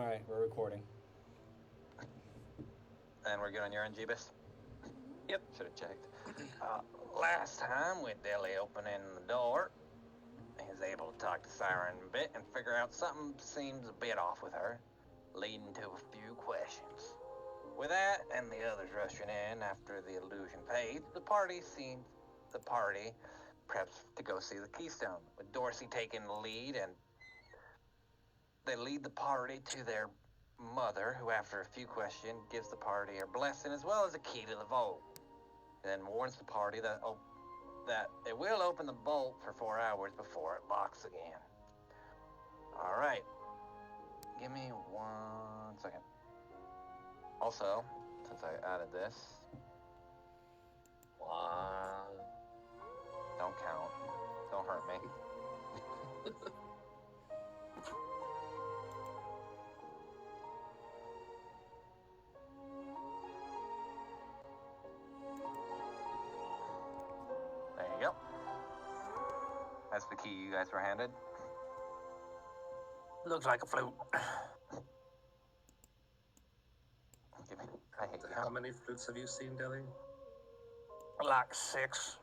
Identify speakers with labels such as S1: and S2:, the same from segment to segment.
S1: All right, we're recording.
S2: And we're good on your end, Jeebus?
S3: Yep.
S2: Should have checked. Last time with Dilly opening the door, he was able to talk to Siren a bit and figure out something seems a bit off with her, leading to a few questions. With that and the others rushing in after the illusion fades, the party preps to go see the Keystone, with Dorsey taking the lead, and they lead the party to their mother, who after a few questions gives the party her blessing as well as a key to the vault. Then warns the party that it will open the vault for 4 hours before it locks again. All right, give me 1 second. Also, since I added this, don't count. Don't hurt me. There you go. That's the key you guys were handed.
S3: Looks like a flute.
S2: I hate you.
S4: How many flutes have you seen, Dilly?
S3: Like 6.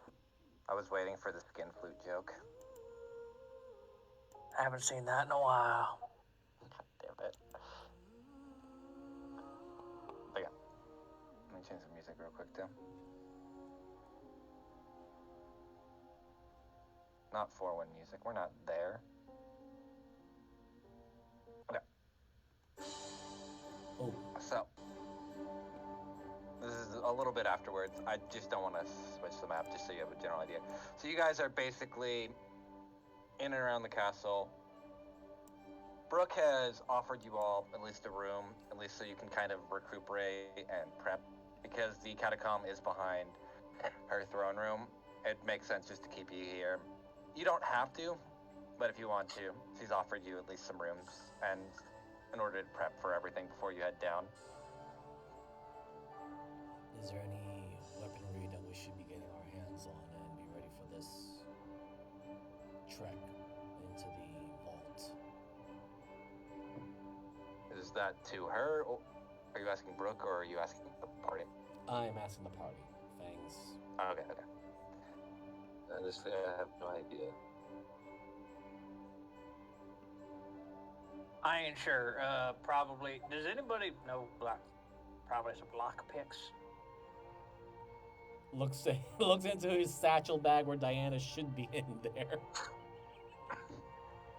S2: I was waiting for the skin flute joke.
S3: Haven't seen that in a while.
S2: Damn it. But yeah. Let me change the music real quick too. Not 4-1 music. We're not there. Okay.
S1: Oh,
S2: So, this is a little bit afterwards. I just don't want to switch the map just so you have a general idea. So you guys are basically in and around the castle. Brooke has offered you all at least a room, at least so you can kind of recuperate and prep, because the catacomb is behind her throne room. It makes sense just to keep you here. You don't have to, but if you want to, she's offered you at least some rooms, and in order to prep for everything before you head down.
S1: is there any weaponry that we should be getting our hands on and be ready for this trek into the vault?
S2: Is that to her, or are you asking Brooke, or are you asking the party?
S1: I'm asking the party. Fangs.
S2: Okay.
S4: Honestly, I have no idea.
S3: I ain't sure. Probably. Does anybody know probably some lockpicks?
S1: Looks into his satchel bag where Diana should be in there.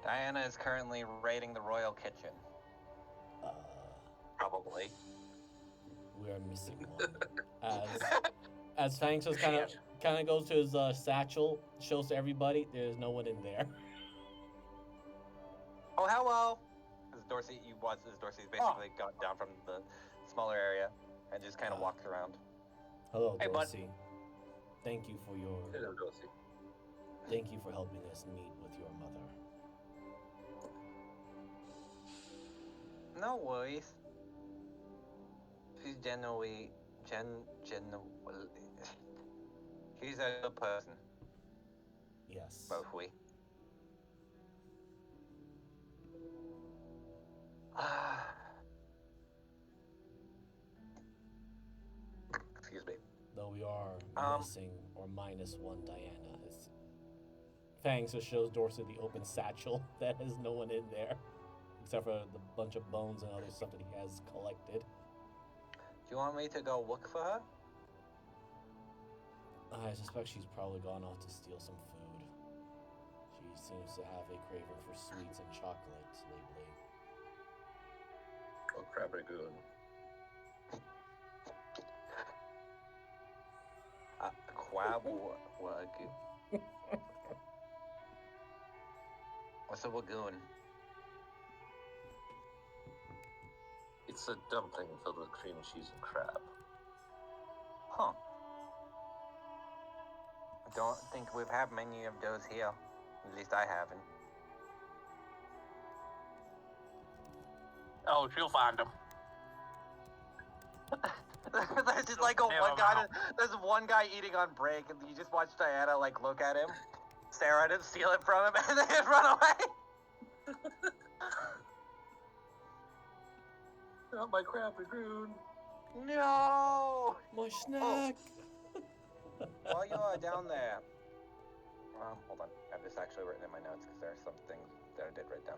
S2: Diana is currently raiding the royal kitchen. Probably.
S1: We are missing one. As Fangs just kind of goes to his satchel, shows to everybody, there's no one in there.
S2: Oh, hello! As Dorsey's basically got down from the smaller area and just kind of walked around.
S1: Hello,
S3: Hey, bud.
S1: Dorsey. Thank you for
S4: Hello, Dorsey.
S1: Thank you for helping us meet with your mother.
S2: No worries. She's she's a good person.
S1: Yes.
S2: Both we. Excuse me.
S1: Though we are missing or minus one Diana. Fangs just shows Dorsey the open satchel that has no one in there, except for the bunch of bones and other stuff that he has collected.
S2: Do you want me to go look for her?
S1: I suspect she's probably gone off to steal some food. She seems to have a craving for sweets and chocolates lately.
S4: Oh, crab ragoon.
S2: Quab wagyu. What's a wagoon?
S4: It's a dumpling filled with cream cheese and crab.
S2: Huh. I don't think we've had many of those here. At least I haven't.
S3: Oh, she'll find them.
S2: There's just like there's one guy eating on break, and you just watch Diana like look at him, stare at him, steal it from him, and then run away.
S4: Not my crab lagoon.
S2: No!
S1: My snack!
S2: While you are down there, hold on. I have this actually written in my notes because there are some things that I did write down.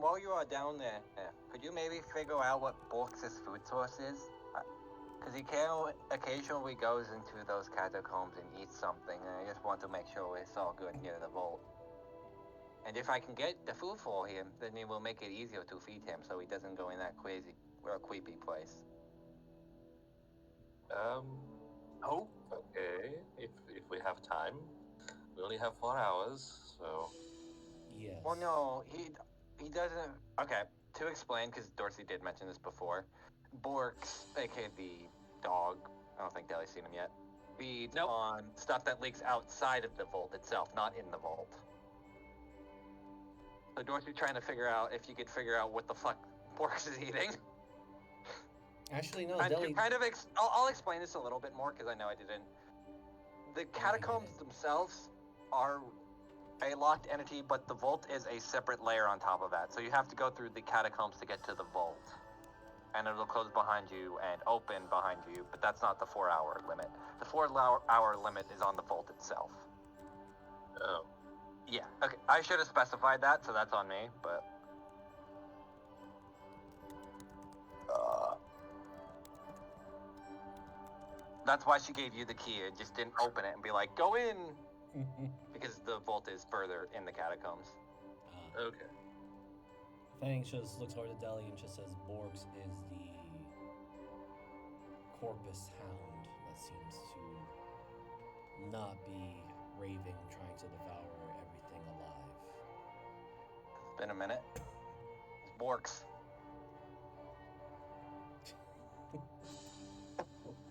S2: While you are down there, could you maybe figure out what Bork's food source is? Because he can occasionally goes into those catacombs and eats something, and I just want to make sure it's all good near the vault. And if I can get the food for him, then it will make it easier to feed him so he doesn't go in that crazy or creepy place.
S3: Oh,
S4: Okay. If we have time, we only have 4 hours, so
S1: Yes.
S2: Well, no, he doesn't. Okay, to explain, because Dorsey did mention this before, Borks, aka the dog, I don't think Deli's seen him yet, feeds
S3: Nope.
S2: on stuff that leaks outside of the vault itself, not in the vault. So Dorsey's trying to figure out if you could figure out what the fuck Borks is eating.
S1: Actually, no,
S2: And to
S1: Deli.
S2: kind of I'll explain this a little bit more because I know I didn't. The catacombs themselves are a locked entity, but the vault is a separate layer on top of that. So you have to go through the catacombs to get to the vault. And it'll close behind you and open behind you, but that's not the 4-hour limit. The 4-hour limit is on the vault itself.
S4: oh.
S2: Yeah, okay. I should have specified that, so that's on me, but... That's why she gave you the key. It just didn't open it and be like, go in! Because the vault is further in the catacombs.
S4: Okay.
S1: Fangs just looks over to Deli and just says Borgs is the corpus hound that seems to not be raving, trying to devour everything alive.
S2: It's been a minute. It's Borks.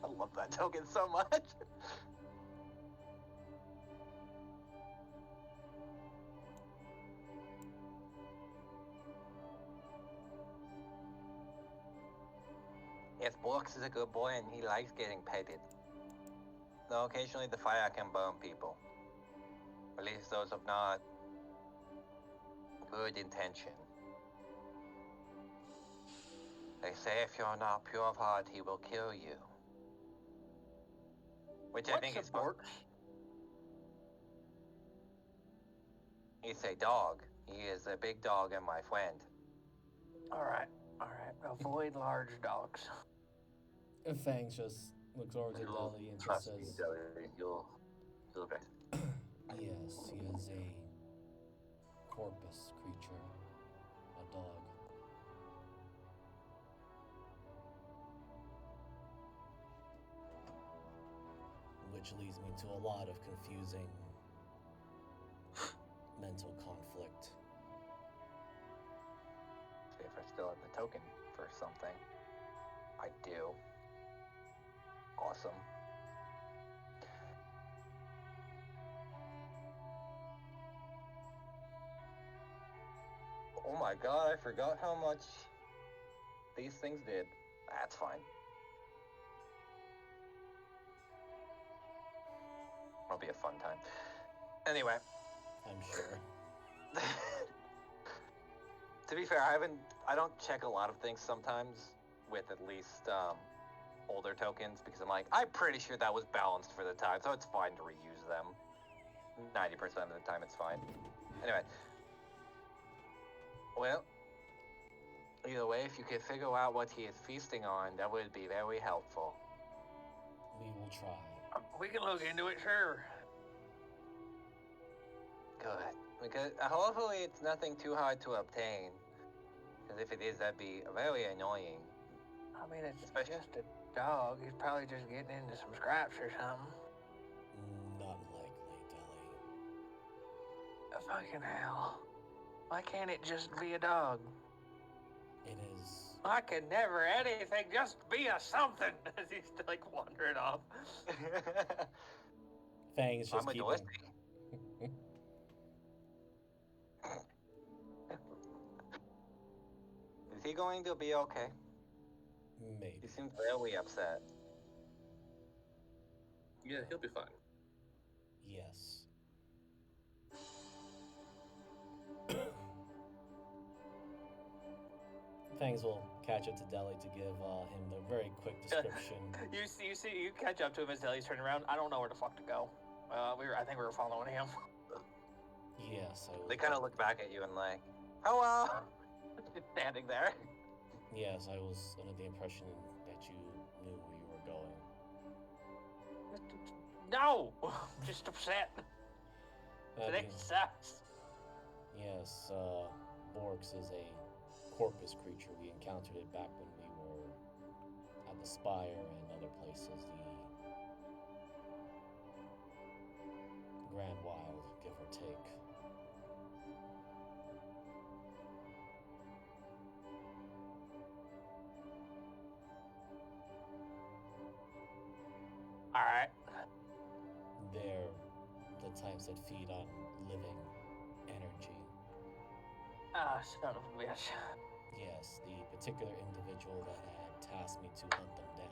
S2: I love that token so much. Yes, Borks is a good boy and he likes getting petted. Though occasionally the fire can burn people. At least those of not good intention. They say if you're not pure of heart, he will kill you. Which I think is
S3: Bork?
S2: He's a dog. He is a big dog and my friend.
S3: All right. Avoid large dogs.
S1: And Fangs just looks over to
S4: You'll
S1: Deli and just
S4: trust me,
S1: says,
S4: Deli. You'll okay.
S1: yes, he is a corpus creature, a dog. Which leads me to a lot of confusing mental conflict.
S2: See if I still have the token for something. I do. Awesome. Oh my god, I forgot how much these things did. That's fine. It'll be a fun time. Anyway.
S1: I'm sure.
S2: To be fair, I don't check a lot of things sometimes with at least older tokens because I'm like, I'm pretty sure that was balanced for the time, so it's fine to reuse them. 90% of the time it's fine. Anyway. Well, either way, if you could figure out what he is feasting on, that would be very helpful.
S1: We will try.
S3: We can look into it, sure.
S2: Good. Because hopefully it's nothing too hard to obtain. Because if it is, that'd be very annoying.
S3: I mean, it's
S2: Especially-
S3: just a dog. He's probably just getting into some scraps or something.
S1: Not likely, Deli.
S3: Fucking hell. Why can't it just be a dog?
S1: It is.
S3: I could never anything just be a something as he's like wandering off.
S1: Fangs just
S2: I'm a
S1: keeping.
S2: Dorsey. Is he going to be okay?
S1: Maybe.
S2: He seems very upset.
S4: Yeah, he'll be fine.
S1: Yes. Fangs will catch up to Deli to give him the very quick description.
S3: You catch up to him as Deli's turning around. I don't know where the fuck to go. I think we were following him.
S1: Yes, I was.
S2: They kind of look back at you and like, hello, just standing there.
S1: Yes, I was under the impression that you knew where you were going.
S3: No, just upset. Today
S1: Being-
S3: sucks.
S1: Yes, Borks is a corpus creature. We encountered it back when we were at the Spire and other places. The Grand Wild, give or take.
S3: All right.
S1: They're the types that feed on living energy.
S3: Ah, son of a bitch.
S1: Yes, the particular individual that had tasked me to hunt them down.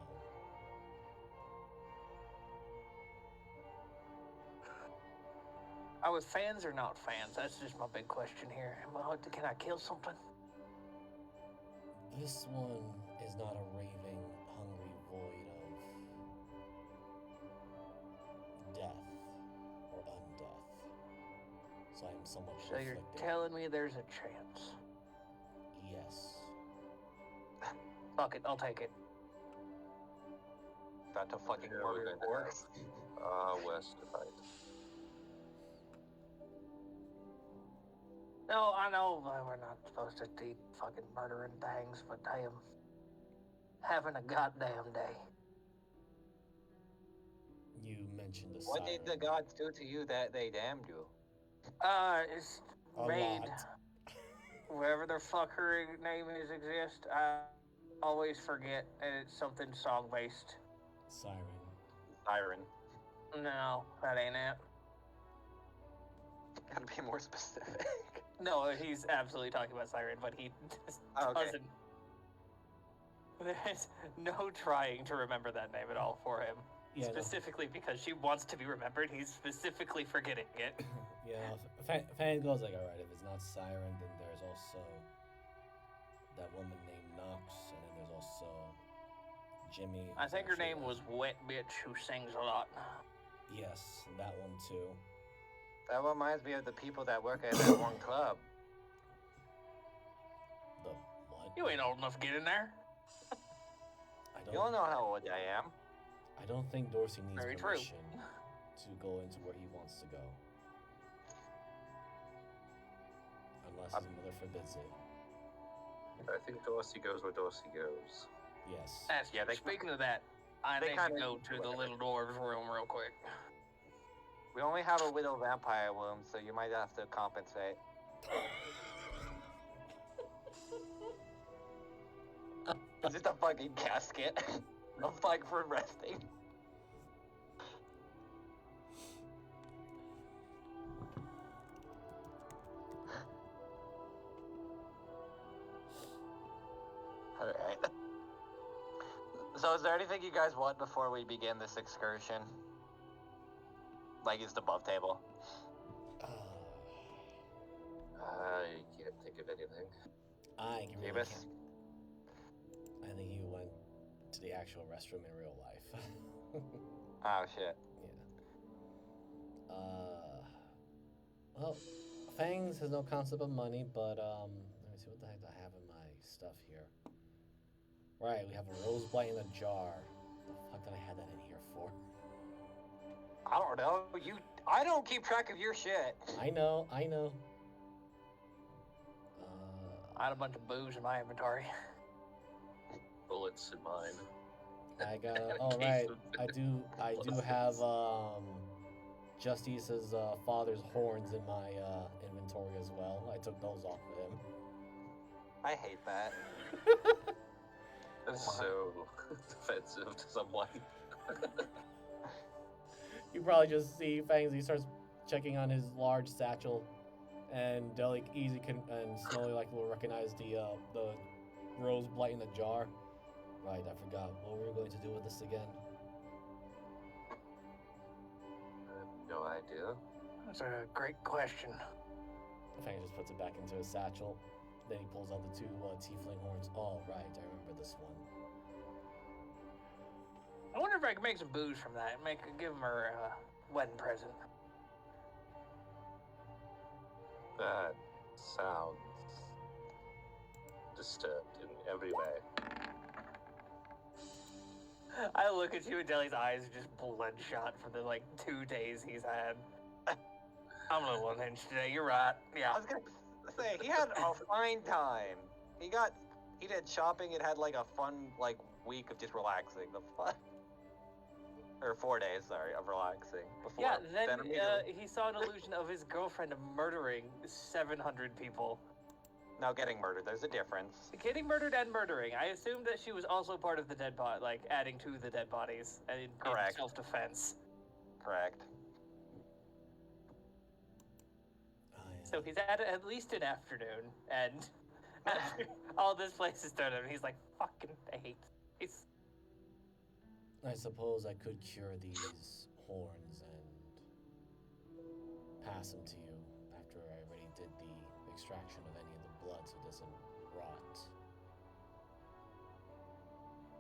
S3: Are we fans or not fans? That's just my big question here. Can I kill something?
S1: This one is not a raving, hungry void of death or undeath. So I am somewhat
S3: So you're
S1: conflicted.
S3: telling me there's a chance?
S1: Yes.
S3: Fuck it, I'll take it.
S2: That's a fucking
S4: Yeah, we're
S2: murder
S4: gonna
S2: Borks.
S4: West to fight.
S3: No, I know we're not supposed to keep fucking murdering things, but damn. Having a goddamn day.
S1: You mentioned a
S2: What did the
S1: siren.
S2: gods do to you that they damned you?
S3: It's
S1: A
S3: made
S1: lot.
S3: wherever the fuck her name is exist. I always forget, and it's something song based.
S1: Siren.
S2: Siren.
S3: No, that ain't it.
S2: Gotta be more specific.
S3: No, he's absolutely talking about Siren, but he just
S2: Oh, okay.
S3: doesn't. There's no trying to remember that name at all for him.
S1: Yeah, no.
S3: Specifically because she wants to be remembered, he's specifically forgetting it.
S1: Yeah, Fan goes like, alright, if it's not Siren, then there's also that woman named Nox, and then there's also Jimmy.
S3: I
S1: who's
S3: think her
S1: actually
S3: name was Wet Bitch, who sings a lot.
S1: Yes, that one too.
S2: That reminds me of the people that work at that one club.
S1: The what?
S3: You ain't old enough to get in there.
S2: You don't know how old I am.
S1: I don't think Dorsey needs
S3: Very true.
S1: permission to go into where he wants to go. Unless his mother forbids it.
S4: I think Dorsey goes where Dorsey goes.
S1: Yes.
S2: Yeah, they-
S3: Speaking of that, I
S2: they
S3: need to
S2: kinda-
S3: go to the little dwarves room real quick.
S2: We only have a widow vampire room, so you might have to compensate. It's just a fucking casket. No fuck for resting. Alright. So is there anything you guys want before we begin this excursion? Like, is the above table?
S4: I can't think of anything.
S1: I really
S2: Davis?
S1: can't. I think you went to the actual restroom in real life.
S2: Oh shit.
S1: Yeah. Well, Fangs has no concept of money, but let me see what the heck I have in my stuff here. Right, we have a rose blight in a jar. The fuck did I have that in here for?
S2: I don't know. I don't keep track of your shit.
S1: I know.
S3: I had a bunch of booze in my inventory.
S4: Bullets in mine.
S1: I got.
S4: In
S1: Oh
S4: case
S1: right,
S4: of
S1: I do have Justice's father's horns in my inventory as well. I took those off of him.
S2: I hate that.
S4: That's so defensive to someone.
S1: You probably just see Fangs. He starts checking on his large satchel, and Delic easy and Snowy like will recognize the rose blight in the jar. Right, I forgot. What were we going to do with this again?
S4: I have no idea.
S3: That's a great question.
S1: Fangs just puts it back into his satchel. Then he pulls out the two tiefling horns. All right, I remember this one.
S3: I wonder if I could make some booze from that and give her a wedding present.
S4: That sounds disturbed in every way.
S3: I look at you and Deli's eyes are just bloodshot for the 2 days he's had. I'm a little unhinged today. You're right. Yeah.
S2: I was gonna say he had a fine time. He did shopping and had a fun week of just relaxing. The fun. Or 4 days, sorry, of relaxing. Before
S3: Yeah, then
S2: immediately-
S3: he saw an illusion of his girlfriend murdering 700 people.
S2: Now getting murdered, there's a difference.
S3: Getting murdered and murdering. I assumed that she was also part of the dead body, adding to the dead bodies in
S2: Correct.
S3: self-defense.
S2: Correct.
S3: So he's had at least an afternoon, and after all this place is done, and he's like, fucking hate this.
S1: I suppose I could cure these horns and pass them to you after I already did the extraction of any of the blood so it doesn't rot.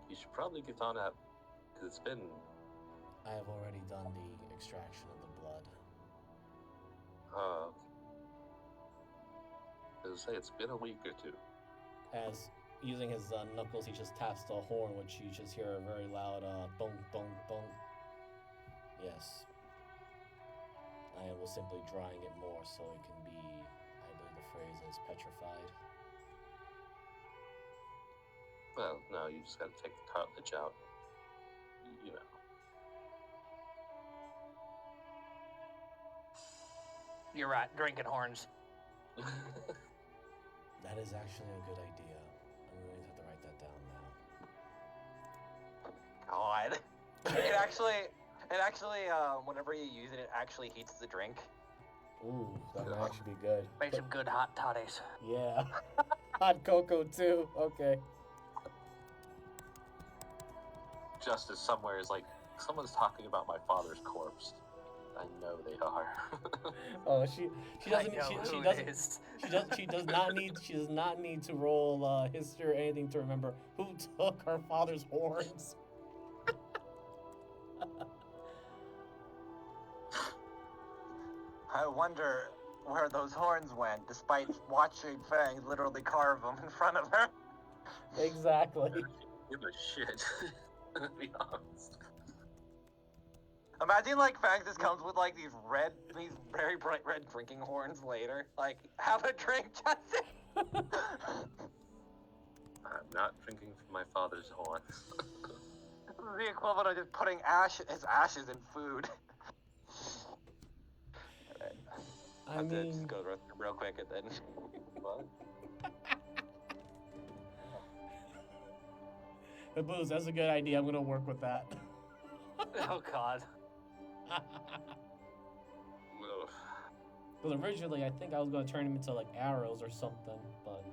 S4: You should probably get on that, because it's been...
S1: I have already done the extraction of the blood.
S4: As I say, it's been a week or two.
S1: As using his knuckles, he just taps the horn, which you just hear a very loud thunk, thunk, thunk. Yes. I was simply drying it more so it can be, I believe the phrase is petrified.
S4: Well, no, you just gotta take the cartilage out. You know.
S3: You're right, drinking horns.
S1: That is actually a good idea. I'm going to have to write that down now.
S2: God. It actually, whenever you use it, it actually heats the drink.
S1: Ooh, that might actually be good.
S3: Make some good hot toddies.
S1: Yeah. Hot cocoa too. Okay.
S4: Justice somewhere is like, someone's talking about my father's corpse. I know they are.
S1: Oh, she doesn't she does not need to roll history or anything to remember who took her father's horns.
S2: I wonder where those horns went, despite watching Fangs literally carve them in front of her.
S1: Exactly.
S4: Give a shit. To be honest.
S2: Imagine Fangs just comes with these very bright red drinking horns later. Have a drink, Justin.
S4: I'm not drinking from my father's horns.
S2: This is the equivalent of just putting his ashes in food.
S1: I
S2: Have to
S1: mean,
S2: just go real quick and then.
S4: What?
S1: the booze. That's a good idea. I'm gonna work with that.
S3: Oh God.
S4: Ugh.
S1: Because originally, I think I was gonna turn him into arrows or something, but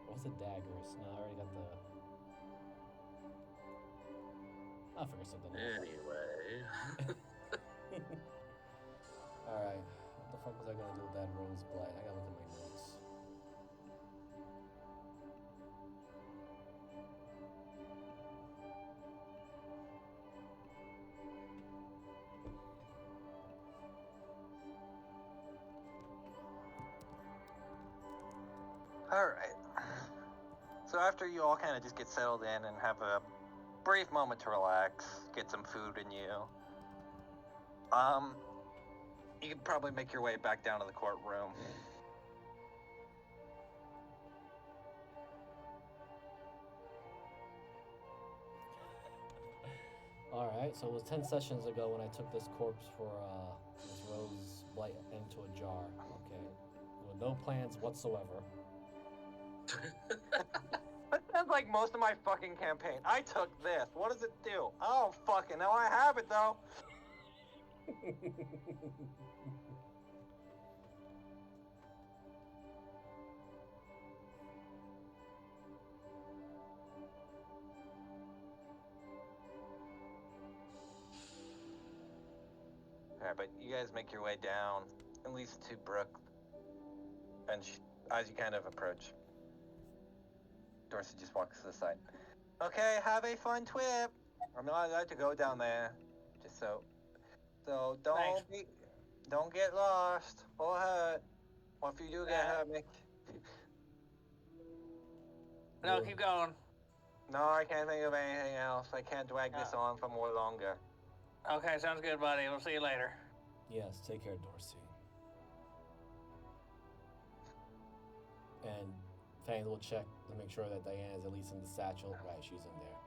S1: what's the daggers? No, I already got the. I'll figure something out.
S4: Anyway.
S1: Alright, what the fuck was I gonna do with that rose blight? I gotta look at my notes.
S2: Alright. So after you all kind of just get settled in and have a brief moment to relax, get some food in you, you can probably make your way back down to the courtroom.
S1: Alright, so it was 10 sessions ago when I took this corpse for this rose blight into a jar. Okay. With no plans whatsoever.
S2: That sounds like most of my fucking campaign. I took this. What does it do? I don't fucking know. I have it though. Alright, but you guys make your way down, at least to Brook. And as you kind of approach, Dorsey just walks to the side. Okay, have a fun trip. I'm not allowed to go down there, just so
S3: Thanks.
S2: don't get lost or hurt. Or if you do get hurt,
S3: No, keep going.
S2: No, I can't think of anything else. I can't drag this on for more longer.
S3: Okay, sounds good, buddy. We'll see you later.
S1: Yes, take care, Dorsey. And Fangs will check to make sure that Diana is at least in the satchel. Right, she's in there.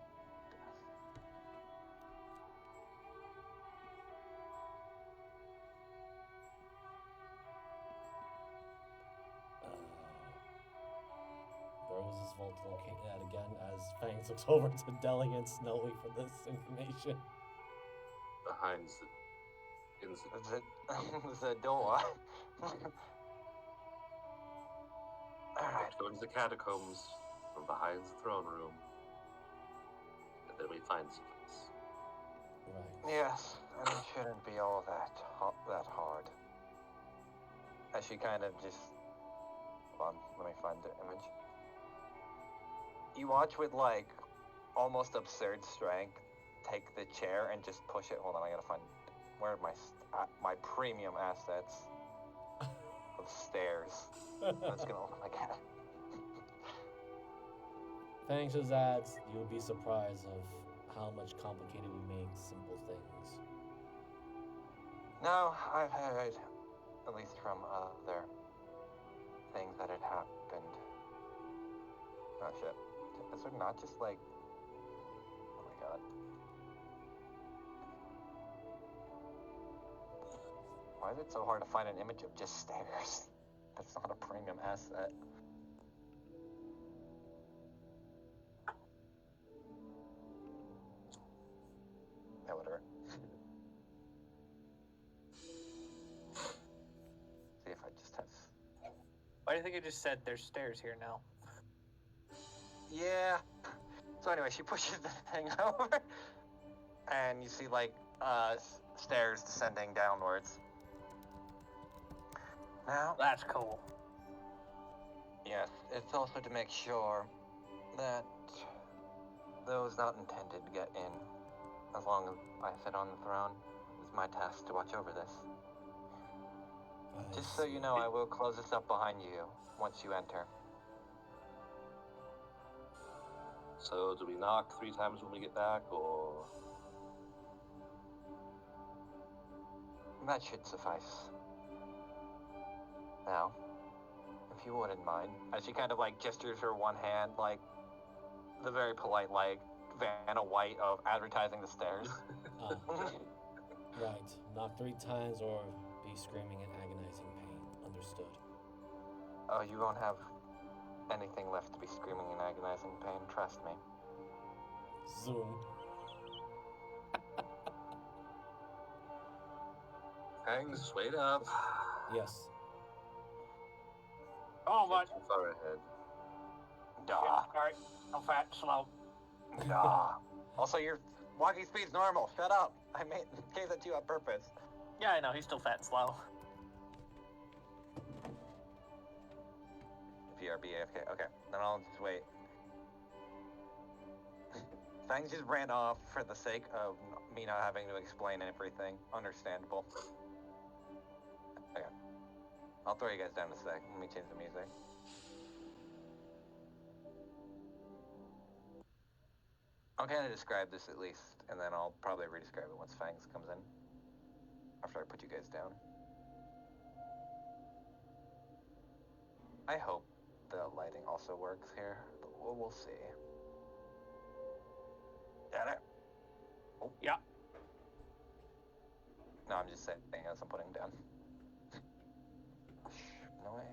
S1: Where was this vault located at again? As Fangs looks over to Deli and Snowy for this information.
S4: Behind
S2: The door. Alright.
S4: towards the catacombs from behind the throne room. And then we find someplace.
S1: Right.
S2: Yes, and it shouldn't be all that hard. As she kind of just... Hold on, let me find the image. You watch with, like, almost absurd strength, take the chair and just push it. Hold on, I gotta find... Where are my premium assets of stairs? That's gonna look like that.
S1: Fangs just adds, you'll be surprised of how much complicated we make simple things.
S2: No, I've heard, at least from other things that had happened. Oh shit. Is there not just like... Oh my god. Why is it so hard to find an image of just stairs? That's not a premium asset. Yeah, whatever. See if I just have...
S3: Why do you think it just said there's stairs here now?
S2: Yeah. So anyway, she pushes the thing over, and you see like stairs descending downwards. Now,
S3: That's cool.
S2: yes, it's also to make sure that those not intended to get in. As long as I sit on the throne, it's my task to watch over this. Just so you know, I will close this up behind you once you enter.
S4: So do we knock 3 times when we get back, or...
S2: That should suffice. Now, if you wouldn't mind, as she kind of like gestures her one hand, like the very polite, like Vanna White of advertising the stairs.
S1: Right. Knock 3 times or be screaming in agonizing pain. Understood.
S2: Oh, you won't have anything left to be screaming in agonizing pain, trust me.
S1: Zoom.
S4: Fangs, wait up.
S1: Yes.
S3: Oh,
S4: Get
S3: but
S4: too far ahead.
S2: Duh.
S3: sorry, I'm fat, slow.
S2: Duh. Also, your walking speed's normal. Shut up. I gave that to you on purpose.
S3: Yeah, I know, he's still fat and slow.
S2: VRB AFK. Okay, then I'll just wait. Fangs just ran off for the sake of me not having to explain everything. Understandable. Okay. I'll throw you guys down in a sec. Let me change the music. I'll kind of describe this at least, and then I'll probably re-describe it once Fangs comes in. After I put you guys down. I hope the lighting also works here, but we'll see. Got it? Oh.
S3: Yeah.
S2: No, I'm just saying as I'm putting it down. No way.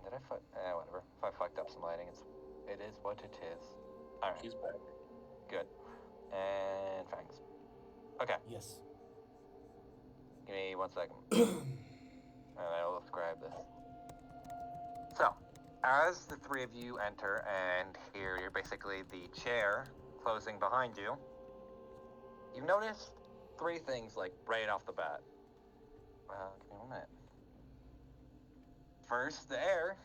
S2: Did I fuck? Whatever. If I fucked up some lighting, it is what it is. Alright.
S4: He's back.
S2: Good. And Fangs. Okay.
S1: Yes.
S2: Give me 1 second. And I'll describe this. So, as the 3 of you enter, and here you're basically the chair closing behind you, you notice 3 things, like, right off the bat. Give me 1 minute. First, the air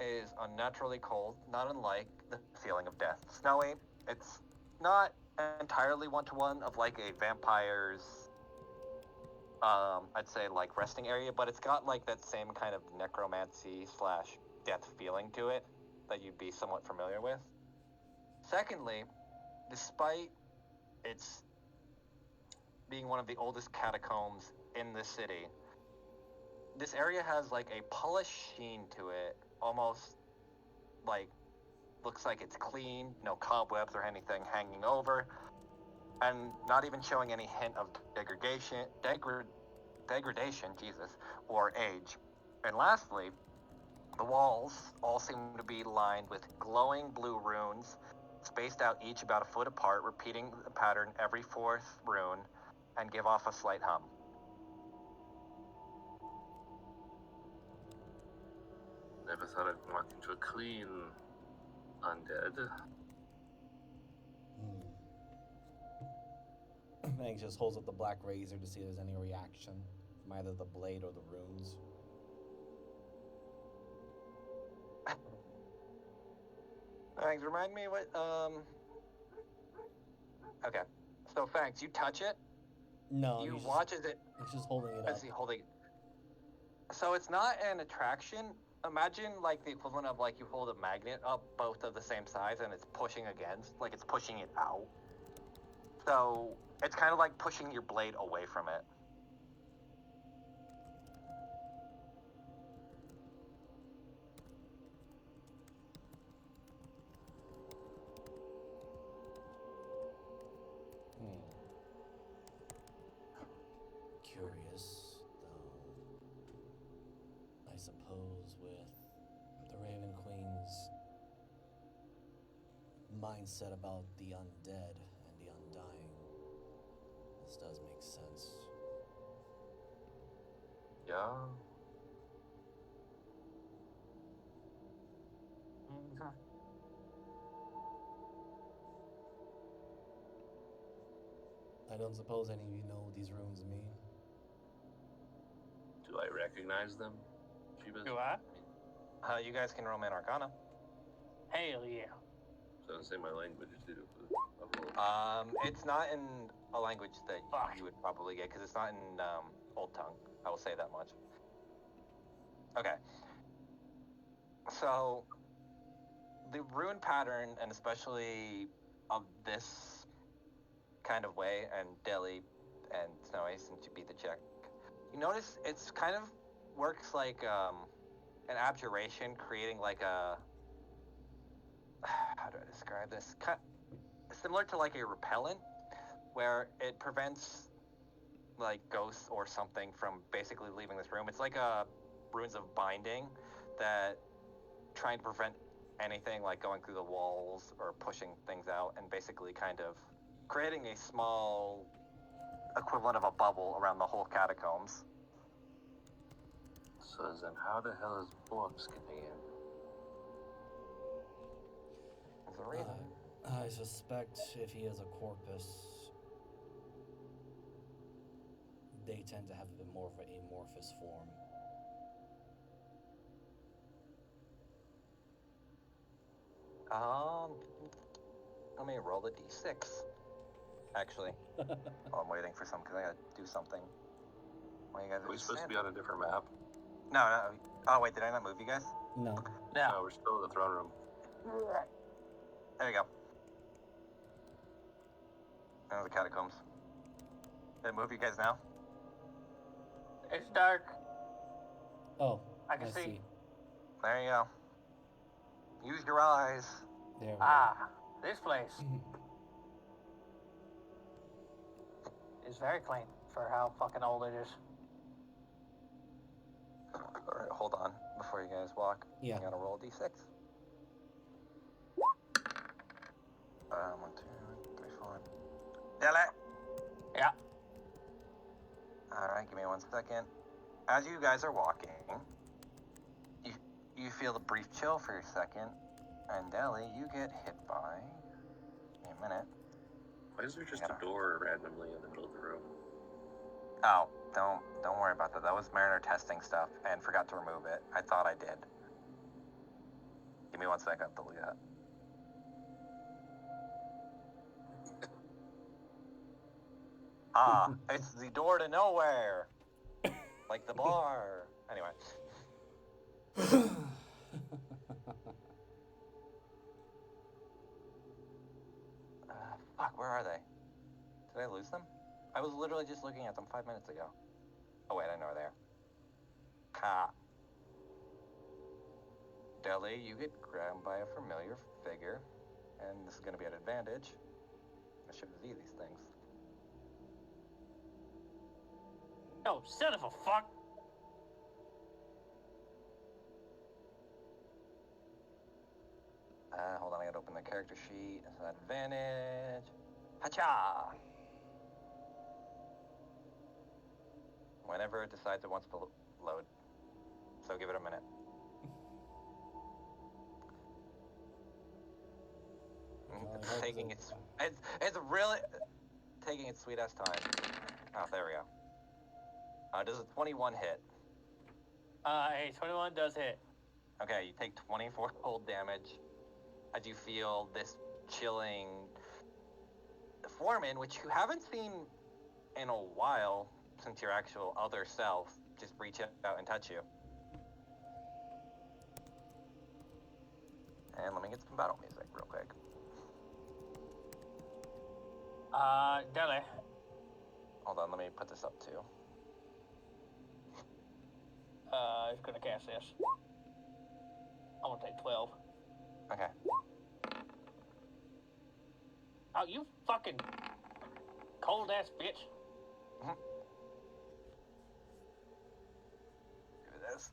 S2: is unnaturally cold, not unlike the feeling of death. Snowy, it's not entirely one-to-one of like a vampire's, I'd say like resting area, but it's got like that same kind of necromancy / death feeling to it that you'd be somewhat familiar with. Secondly, despite its being one of the oldest catacombs in the city, this area has like a polished sheen to it, almost like looks like it's clean, no cobwebs or anything hanging over, and not even showing any hint of degradation, Jesus, or age. And lastly, the walls all seem to be lined with glowing blue runes, spaced out each about a foot apart, repeating the pattern every 4th rune, and give off a slight hum.
S4: Never thought I'd walk into a clean undead.
S1: Hank just holds up the black razor to see if there's any reaction from either the blade or the runes.
S2: Fangs, remind me what, Okay. So, Fangs, you touch it,
S1: No,
S2: you
S1: he's
S2: watch as it...
S1: He's just holding it up.
S2: Is he holding... So it's not an attraction. Imagine, like, the equivalent of, like, you hold a magnet up, both of the same size, and it's pushing against, like, it's pushing it out. So, it's kind of like pushing your blade away from it.
S1: Curious, though. I suppose with the Raven Queen's mindset about the undead and the undying, this does make sense.
S4: Yeah.
S3: Mm-hmm.
S1: I don't suppose any of you know what these runes mean.
S4: Do I recognize them? Jeebus?
S3: Do I?
S2: You guys can roll me an Arcana.
S3: Hell yeah.
S4: So don't say my language, dude.
S2: It's not in a language that
S3: Fuck.
S2: you would probably get, because it's not in Old Tongue. I will say that much. Okay. So, the rune pattern, and especially of this kind of way, and Deli and Snowy, since you beat the check, you notice it's kind of works like an abjuration, creating like a... How do I describe this? Similar to like a repellent, where it prevents like ghosts or something from basically leaving this room. It's like runes of binding that trying to prevent anything like going through the walls or pushing things out, and basically kind of creating a small equivalent of a bubble around the whole catacombs.
S4: So then how the hell is Borks getting in?
S2: There's a reason.
S1: I suspect if he is a corpus, they tend to have a bit more of an amorphous form.
S2: Let me roll a d6. Actually, while I'm waiting for something, because I gotta do something. Why you guys
S4: Are we supposed to be on a different map?
S2: No. Oh, wait, did I not move you guys?
S1: No.
S3: Yeah.
S4: No, we're still in the throne room.
S2: There you go. There's the catacombs. Did I move you guys now?
S3: It's dark.
S1: Oh,
S3: I can see.
S2: There you go. Use your eyes.
S1: There we
S3: Ah, this place is very clean for how fucking old it is.
S2: Alright, hold on before you guys walk.
S1: Yeah.
S2: I gotta roll a d6. 1, 2, 3, 4. Dele!
S3: Yeah.
S2: Alright, give me 1 second. As you guys are walking, you feel a brief chill for a second, and Deli, you get hit by... Give me a minute.
S4: Why is there just a door randomly in the middle of the room?
S2: Oh, don't worry about that. That was Mariner testing stuff and forgot to remove it. I thought I did. Give me 1 second to delete that. Ah, it's the door to nowhere. Like the bar. Anyway. Fuck, where are they? Did I lose them? I was literally just looking at them 5 minutes ago. Oh wait, I know where they are. Ha. Deli, you get grabbed by a familiar figure, and this is going to be an advantage. I should see these things.
S3: Oh, son of a fuck!
S2: Hold on, I gotta open the character sheet. That's an advantage. Hacha! Whenever it decides it wants to load. So give it a minute. It's taking its really taking its sweet ass time. Oh, there we go. Does a 21 hit?
S3: A 21 does hit.
S2: Okay, you take 24 cold damage as you feel this chilling foreman, which you haven't seen in a while since your actual other self, just reach out and touch you. And let me get some battle music real quick.
S3: Deli.
S2: Hold on, let me put this up too.
S3: He's gonna cast this. I'm gonna take 12.
S2: Okay.
S3: Oh, you fucking cold ass bitch.
S2: Mm-hmm. Do this.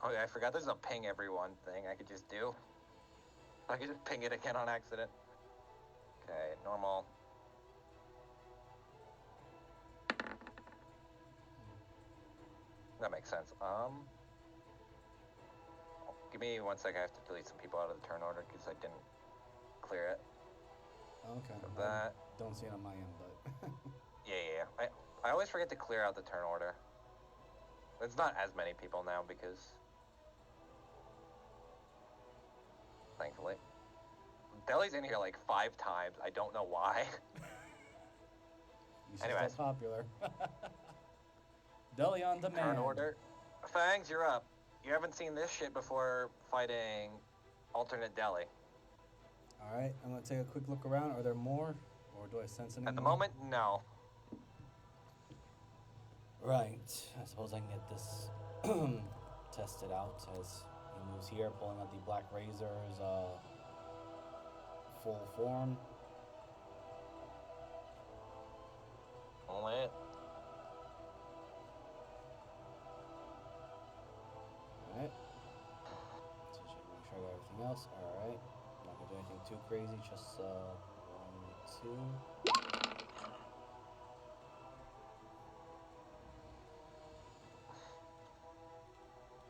S2: Oh yeah, I forgot there's a ping everyone thing I could just do. I could just ping it again on accident. Okay, normal. That makes sense. Give me 1 second. I have to delete some people out of the turn order because I didn't clear it.
S5: Okay.
S2: So that.
S5: Don't see it on my end, but.
S2: Yeah. I always forget to clear out the turn order. It's not as many people now because, thankfully, Deli's in here like 5 times. I don't know why.
S5: He's
S2: Anyways.
S5: so popular. Deli on demand.
S2: Turn order. Fangs, you're up. You haven't seen this shit before fighting alternate Deli.
S5: Alright, I'm gonna take a quick look around. Are there more? Or do I sense any more?
S2: At the moment, no.
S1: Right. I suppose I can get this tested out as he moves here, pulling out the Black Razor's full form.
S2: Only it.
S1: Alright. So check make sure I got everything else. Alright. Not gonna do anything too crazy, just 1, 2.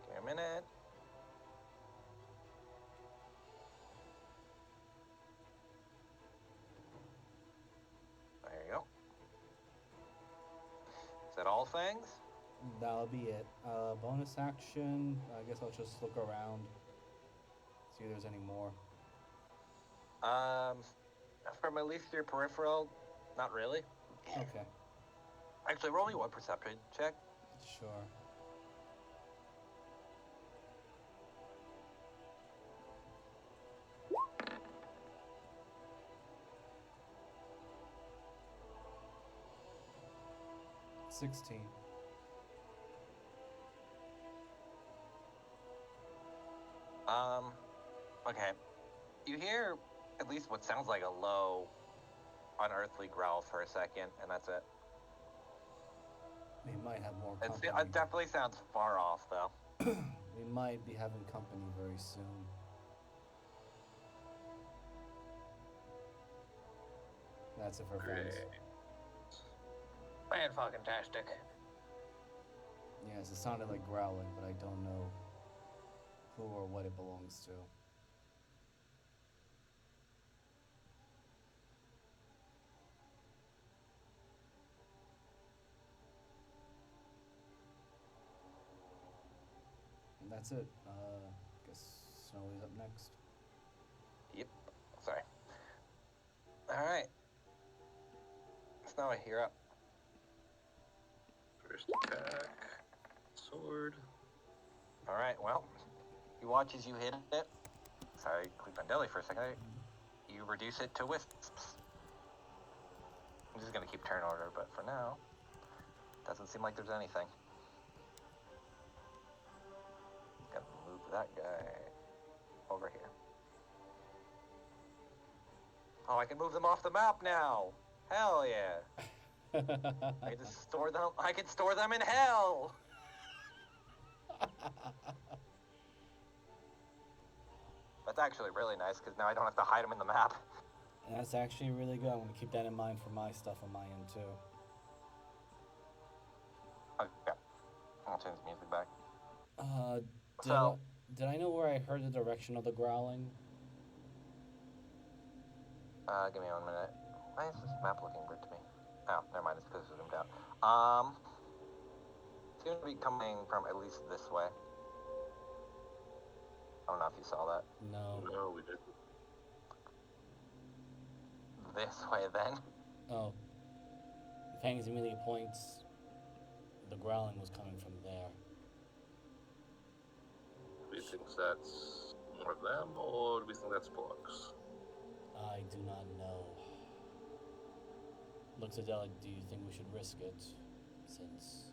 S2: Give me a minute. There you go. Is that all things?
S5: That'll be it. Bonus action. I guess I'll just look around. See if there's any more.
S2: From at least your peripheral, not really.
S5: Okay.
S2: Actually, roll me one perception check.
S5: Sure. $16.
S2: Okay. You hear at least what sounds like a low, unearthly growl for a second, and that's it.
S5: We might have more
S2: It
S5: company.
S2: definitely sounds far off, though.
S5: We might be having company very soon. That's it for friends.
S3: Fan-fucking-tastic.
S5: Yes, it sounded like growling, but I don't know who or what it belongs to. And that's it. Guess Snowy's up next.
S2: Yep. Sorry. All right. Snowy, you're up.
S4: First attack. Sword.
S2: All right. Well, you watch as you hit it. Sorry, click on Deli for a second. You reduce it to wisps. I'm just gonna keep turn order, but for now, doesn't seem like there's anything. Gotta move that guy over here. Oh, I can move them off the map now. Hell yeah! I can just store them. I can store them in hell. That's actually really nice because now I don't have to hide them in the map.
S5: That's actually really good. I'm going to keep that in mind for my stuff on my end, too.
S2: Okay, I'll change the music back.
S5: Did I know where I heard the direction of the growling?
S2: Give me 1 minute. Why is this map looking weird to me? Oh, never mind. It's because it's zoomed out. Seems to be coming from at least this way. I don't know if you saw that.
S5: No.
S4: No, we didn't.
S2: This way, then.
S5: Oh. Fangs immediately points. The growling was coming from there.
S4: Do we think that's more of them, or do we think that's blocks?
S5: I do not know. Looks at Deli, do you think we should risk it? Since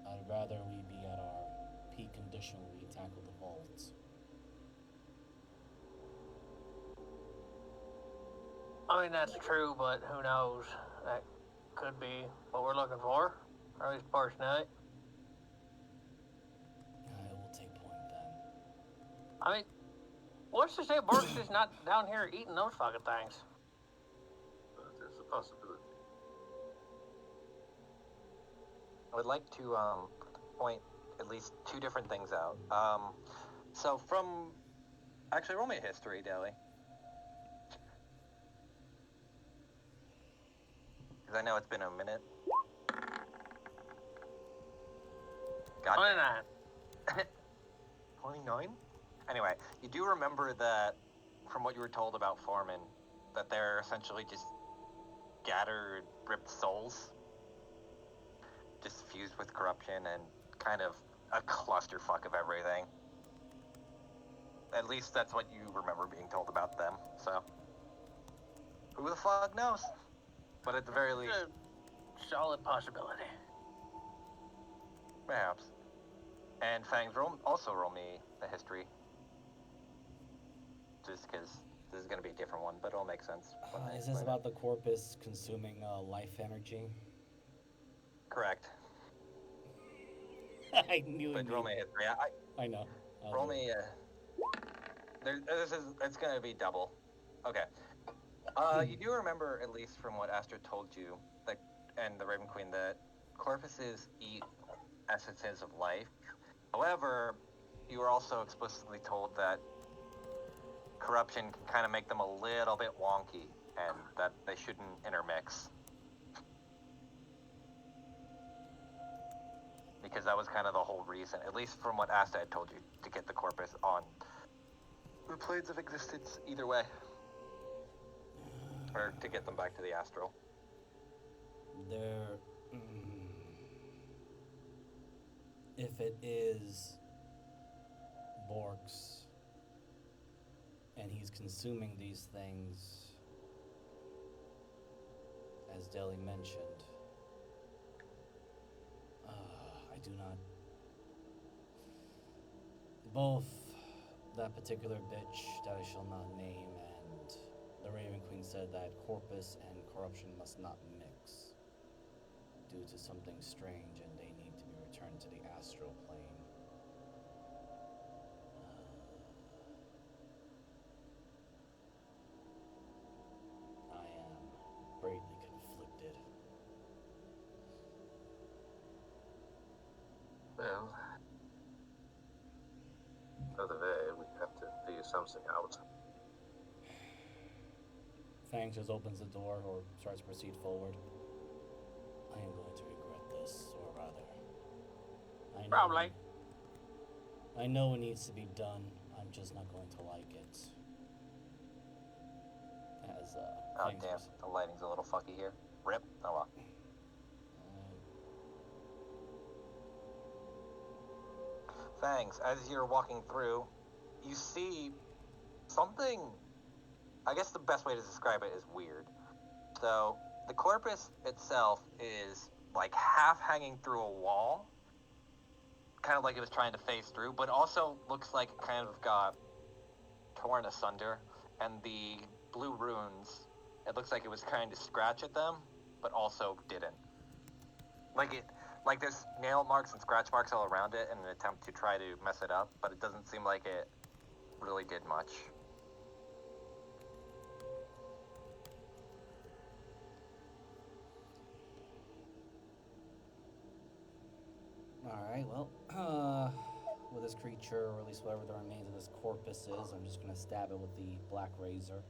S5: I'd rather we be at our peak condition when we tackle the vault.
S3: I mean, that's true, but who knows? That could be what we're looking for. Or at least partially.
S5: I will take point then.
S3: I mean, what's to say Bork's just not down here eating those fucking things?
S4: But there's a possibility.
S2: I would like to point at least two different things out. So from... Actually, roll me a history, Deli. Because I know it's been a minute. God.
S3: 29.
S2: 29? Anyway, you do remember that, from what you were told about Foreman, that they're essentially just scattered, ripped souls, just fused with corruption and kind of a clusterfuck of everything. At least that's what you remember being told about them, so... Who the fuck knows? But at the very least...
S3: A solid possibility.
S2: Perhaps. And Fangs, also roll me the history. Just because this is going to be a different one, but it'll make sense.
S5: Is this about the corpus consuming life energy?
S2: Correct.
S5: I knew it.
S2: But roll me a history.
S5: I know.
S2: Roll me it's going to be double. Okay. You do remember, at least from what Astra told you, that, and the Raven Queen, that corpuses eat essences of life. However, you were also explicitly told that corruption can kind of make them a little bit wonky, and that they shouldn't intermix. Because that was kind of the whole reason, at least from what Asta had told you, to get the corpus on the planes of existence either way. Or to get them back to the astral.
S5: If it is Bork's and he's consuming these things, as Deli mentioned, I do not... Both that particular bitch that I shall not name and the Raven Queen said that corpus and corruption must not mix due to something strange, and they need to be returned to the astral plane. I am greatly conflicted.
S4: Well, other something out.
S5: Fangs just opens the door or starts to proceed forward. I am going to regret this, or rather, I know
S3: Probably.
S5: I know it needs to be done. I'm just not going to like it. As
S2: Oh,
S5: Fangs
S2: damn. The lighting's a little fucky here. Rip. Oh, well. Fangs, as you're walking through, you see something. I guess the best way to describe it is weird. So, the corpus itself is like half hanging through a wall, kind of like it was trying to phase through, but also looks like it kind of got torn asunder. And the blue runes, it looks like it was trying to scratch at them, but also didn't. Like there's nail marks and scratch marks all around it in an attempt to try to mess it up, but it doesn't seem like it really did much.
S5: Alright, well, with this creature, or at least whatever the remains of this corpus is, I'm just gonna stab it with the black razor.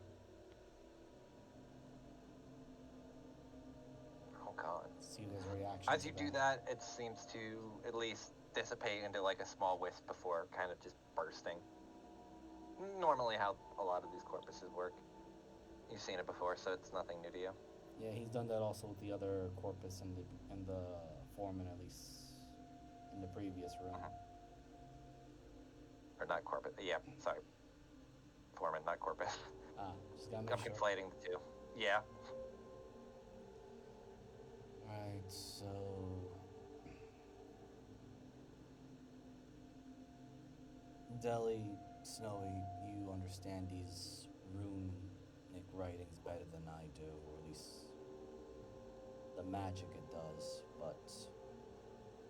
S2: Oh god.
S5: See if there's a reaction.
S2: As
S5: to
S2: you do that, it seems to at least dissipate into like a small wisp before kind of just bursting. Normally how a lot of these corpuses work. You've seen it before, so it's nothing new to you.
S5: Yeah, he's done that also with the other corpus in the foreman, at least in the previous room.
S2: Or not corpus. Yeah, sorry. Foreman, not corpus.
S5: Just gotta
S2: I'm
S5: make sure.
S2: conflating the two. Yeah.
S5: Alright, so Deli, Snowy, you understand these runic writings better than I do, or at least the magic it does, but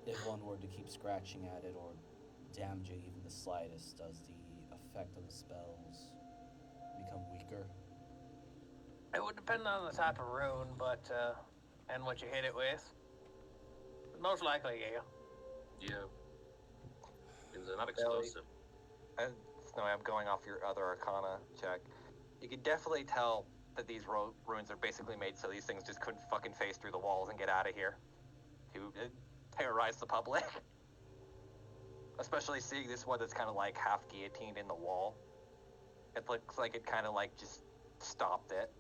S5: if one were to keep scratching at it or damaging even the slightest, does the effect of the spells become weaker?
S3: It would depend on the type of rune, but and what you hit it with. But most likely, yeah.
S4: Yeah. Because they're not explosive.
S2: And Snowy, I'm going off your other Arcana check. You can definitely tell that these runes are basically made so these things just couldn't fucking phase through the walls and get out of here to terrorize the public. Especially seeing this one that's kind of like half guillotined in the wall. It looks like it kind of like just stopped it.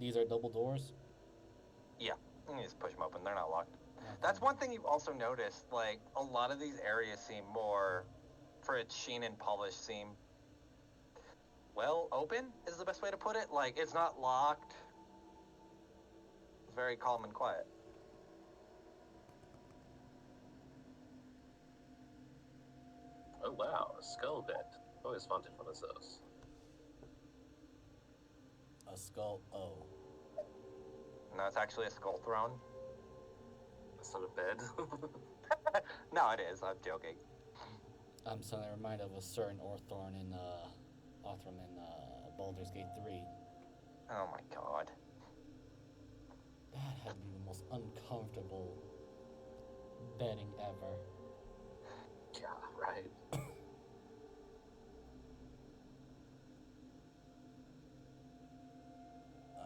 S5: These are double doors?
S2: Yeah, you just push them open. They're not locked.
S5: Okay.
S2: That's one thing you've also noticed. Like, a lot of these areas seem more, for its sheen and polish, seem, well, open is the best way to put it. Like, it's not locked. It's very calm and quiet.
S4: Oh wow, a skull bed. Always wanted one of those.
S5: A skull. Oh.
S2: No, it's actually a skull throne.
S4: That's not a bed.
S2: No, it is. I'm joking.
S5: I'm suddenly reminded of a certain Orthorn in Baldur's Gate 3.
S2: Oh my god.
S5: That had to be the most uncomfortable bedding ever.
S4: Yeah, right.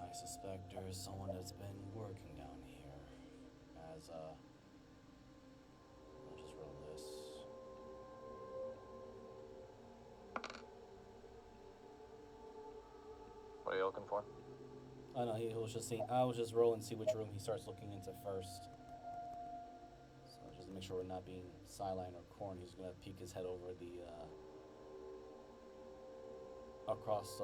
S5: I suspect there is someone that's been working down here. As I'll just roll this.
S2: What are you looking for?
S5: Oh no, he was just seeing. I was just rolling to see which room he starts looking into first. So just to make sure we're not being sidelined or cornered, he's gonna peek his head over the across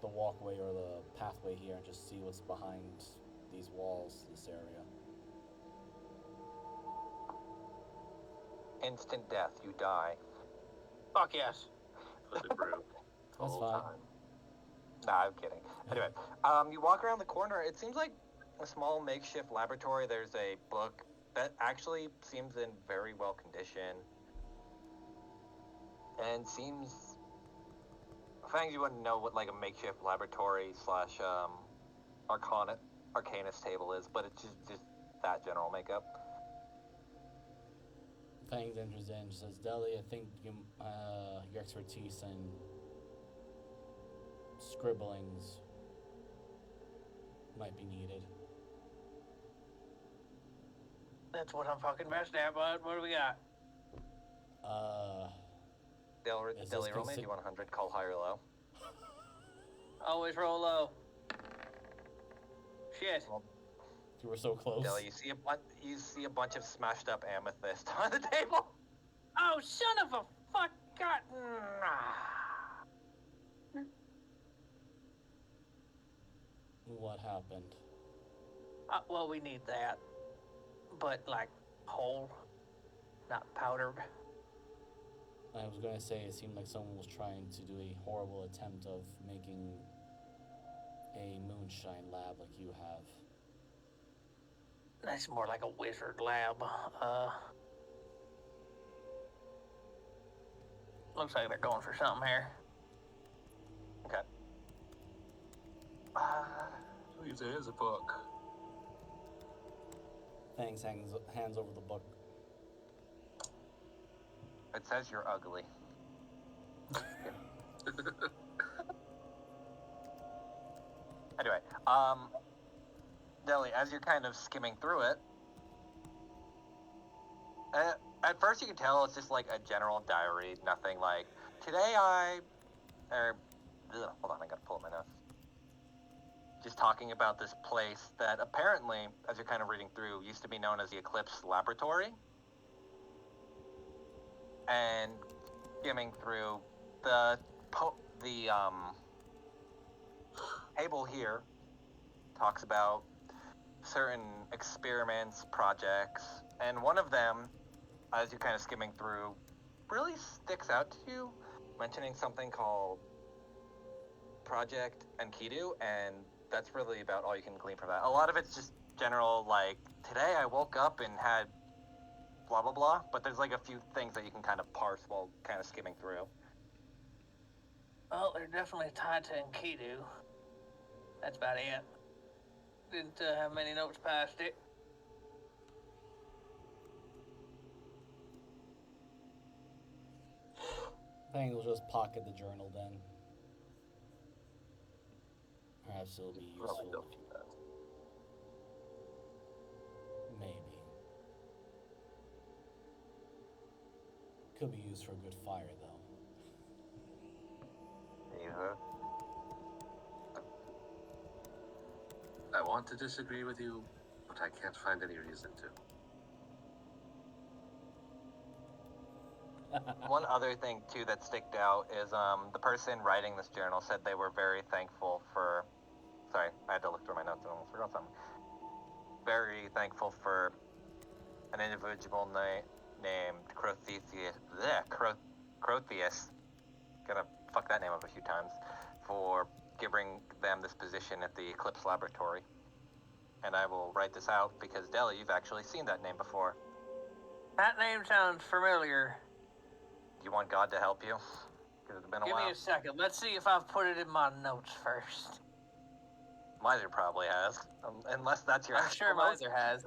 S5: the walkway or the pathway here and just see what's behind these walls, this area.
S2: Instant death. You die.
S3: Fuck yes.
S4: For the brew. The
S5: That's
S4: whole
S5: fine.
S4: time.
S2: Nah, I'm kidding. Anyway, you walk around the corner. It seems like a small makeshift laboratory. There's a book that actually seems in very well condition. And seems... Fangs, you wouldn't know what like a makeshift laboratory / Arcana Arcanist table is, but it's just that general makeup.
S5: Fangs enters in, says, Deli, I think your expertise in scribblings might be needed.
S3: That's what I'm fucking best at, bud. What do we got?
S5: Is
S2: Deli,
S5: this
S2: roll me a D100, call high or low.
S3: Always roll low. Shit.
S5: You were so close.
S2: Deli, you see a bunch of smashed up amethyst on the table.
S3: Oh, son of a fuck! God.
S5: What happened?
S3: Well, we need that, but like whole, not powdered.
S5: I was gonna say it seemed like someone was trying to do a horrible attempt of making a moonshine lab like you have.
S3: That's more like a wizard lab. Looks like they're going for something here.
S2: Okay.
S4: Please, there is a book.
S5: Fangs hands over the book.
S2: It says you're ugly. Anyway, Deli, as you're kind of skimming through it, at first you can tell it's just like a general diary, nothing like, today hold on, I gotta pull up my notes. Just talking about this place that apparently, as you're kind of reading through, used to be known as the Eclipse Laboratory. And skimming through the table here talks about certain experiments, projects, and one of them, as you're kind of skimming through, really sticks out to you, mentioning something called Project Enkidu, and that's really about all you can glean from that. A lot of it's just general, like, today I woke up and had blah blah blah, but there's like a few things that you can kind of parse while kind of skimming through.
S3: Well, they're definitely tied to Enkidu. That's about it. Didn't have many notes past it.
S5: Fangs will just pocket the journal then. Perhaps it'll be
S4: Probably
S5: useful.
S4: don't do that.
S5: Maybe. Could be used for a good fire, though.
S4: I want to disagree with you, but I can't find any reason to.
S2: One other thing too that sticked out is the person writing this journal said they were very thankful for. Sorry, I had to look through my notes and almost forgot something. Very thankful for an individual named Crotheus. Gonna fuck that name up a few times, for giving them this position at the Eclipse Laboratory. And I will write this out because Deli, you've actually seen that name before.
S3: That name sounds familiar.
S2: Do you want God to help you? Because it's been a
S3: Give
S2: while.
S3: me a second. Let's see if I've put it in my notes first.
S2: Miser probably has, unless that's your
S3: I'm
S2: actual
S3: sure
S2: notes.
S3: Miser has.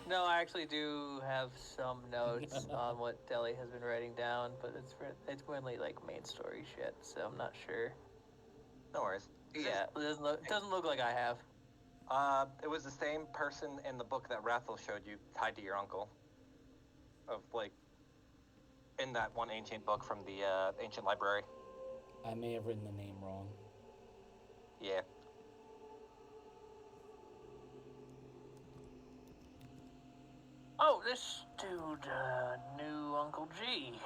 S3: No, I actually do have some notes on what Deli has been writing down, but it's mainly like main story shit, so I'm not sure.
S2: No worries.
S3: Yeah, it doesn't look like I have.
S2: It was the same person in the book that Rathel showed you, tied to your uncle. Of like, in that one ancient book from the ancient library.
S5: I may have written the name wrong.
S2: Yeah.
S3: Oh, this dude knew Uncle G.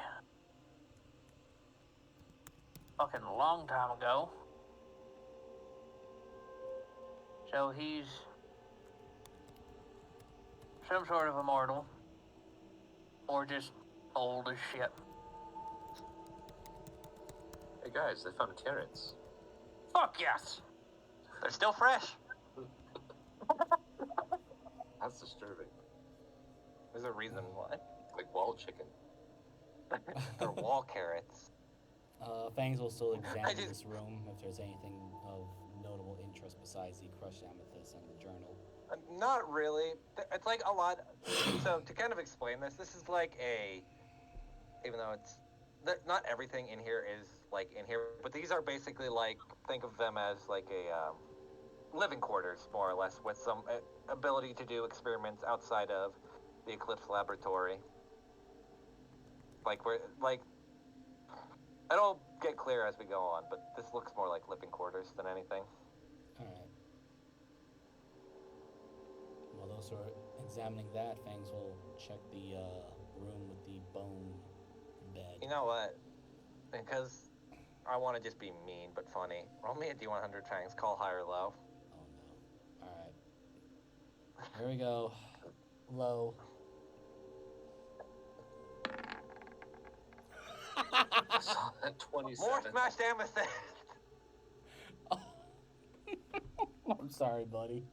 S3: Fucking long time ago. So he's some sort of immortal. Or just old as shit.
S4: Hey guys, they found carrots.
S3: Fuck yes!
S2: They're still fresh.
S4: That's disturbing.
S2: There's a reason why.
S4: Like wall chicken.
S2: They're wall carrots.
S5: Fangs will still examine
S2: just-
S5: this room if there's anything of notable interest besides the crushed amethyst and the journal?
S2: Not really. It's like a lot. So to kind of explain this, this is like even though it's not everything in here is like in here, but these are basically like, think of them as like a living quarters, more or less, with some ability to do experiments outside of the Eclipse laboratory. Like it'll get clear as we go on, but this looks more like living quarters than anything.
S5: Alright. While those who are examining that, Fangs will check the room with the bone bed.
S2: You know what? Because I want to just be mean but funny. Roll me a D100 Fangs. Call high or low.
S5: Oh no. Alright. Here we go. Low.
S4: Saw that 27.
S2: More smashed amethyst.
S5: I'm sorry, buddy.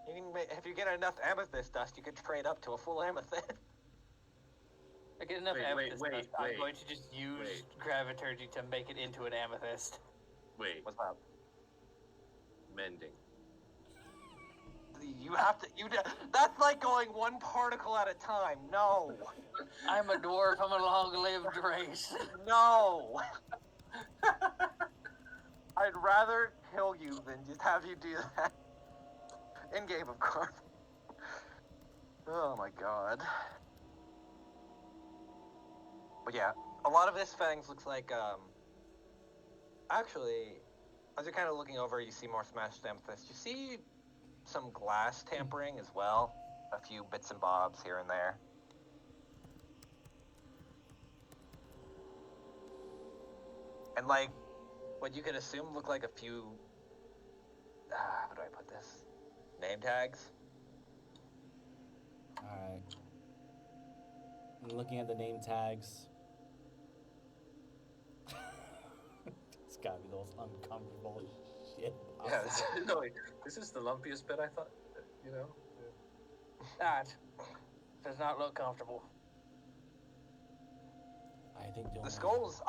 S2: You can if you get enough amethyst dust, you could trade up to a full amethyst.
S3: I get enough
S4: Wait,
S3: amethyst dust, I'm
S4: wait.
S3: going to just use
S4: Wait.
S3: graviturgy to make it into an amethyst.
S4: Wait,
S2: What's that?
S4: mending.
S2: You have to. That's like going one particle at a time. No.
S3: I'm a dwarf, I'm a long-lived race.
S2: No. I'd rather kill you than just have you do that. In game, of course. Oh my god. But yeah, a lot of this Fangs looks like, actually, as you're kind of looking over, you see more smashed amethyst. You see some glass tampering as well. A few bits and bobs here and there. And like, what you could assume look like a few, how do I put this? Name tags?
S5: Alright. I'm looking at the name tags. It's gotta be the most uncomfortable shit
S4: Yeah,
S5: possible.
S4: no, this is the lumpiest bit I thought, you know?
S3: That does not look comfortable.
S5: I think the
S2: The
S5: only...
S2: skulls,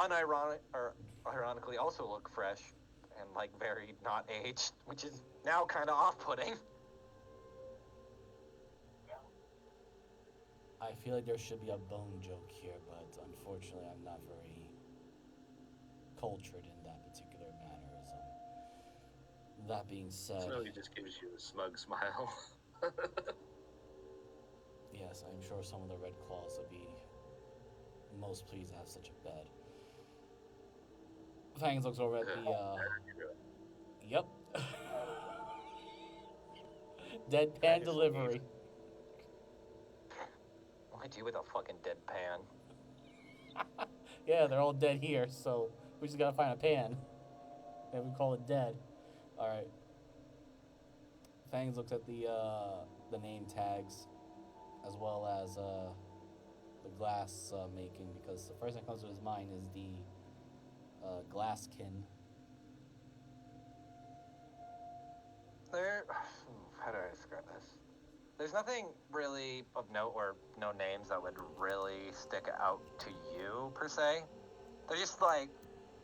S2: ironically, also look fresh and like very not aged, which is now kind of off-putting.
S5: I feel like there should be a bone joke here, but unfortunately I'm not very cultured in that particular mannerism. That being said,
S4: It really just gives you a smug smile.
S5: yes, I'm sure some of the Red Claws would be most pleased to have such a bed. Fangs looks over at the, Yep. Deadpan delivery.
S2: Why do you with a fucking deadpan?
S5: Yeah, they're all dead here, so we just gotta find a pan. And we call it dead. Alright. Fangs looks at the name tags as well as the glass making, because the first thing that comes to his mind is the glasskin.
S2: How do I describe this? There's nothing really of note or no names that would really stick out to you, per se. They're just like,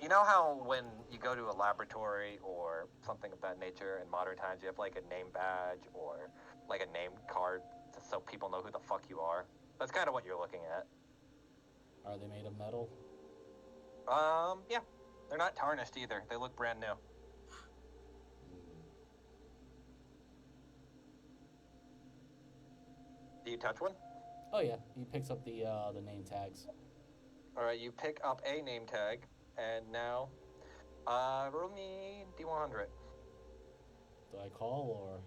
S2: you know how when you go to a laboratory or something of that nature in modern times, you have like a name badge or like a name card so people know who the fuck you are? That's kind of what you're looking at.
S5: Are they made of metal?
S2: Yeah. They're not tarnished either. They look brand new. Do you touch one?
S5: Oh yeah, he picks up the name tags.
S2: Alright, you pick up a name tag, and now, roll me D100.
S5: Do I call or?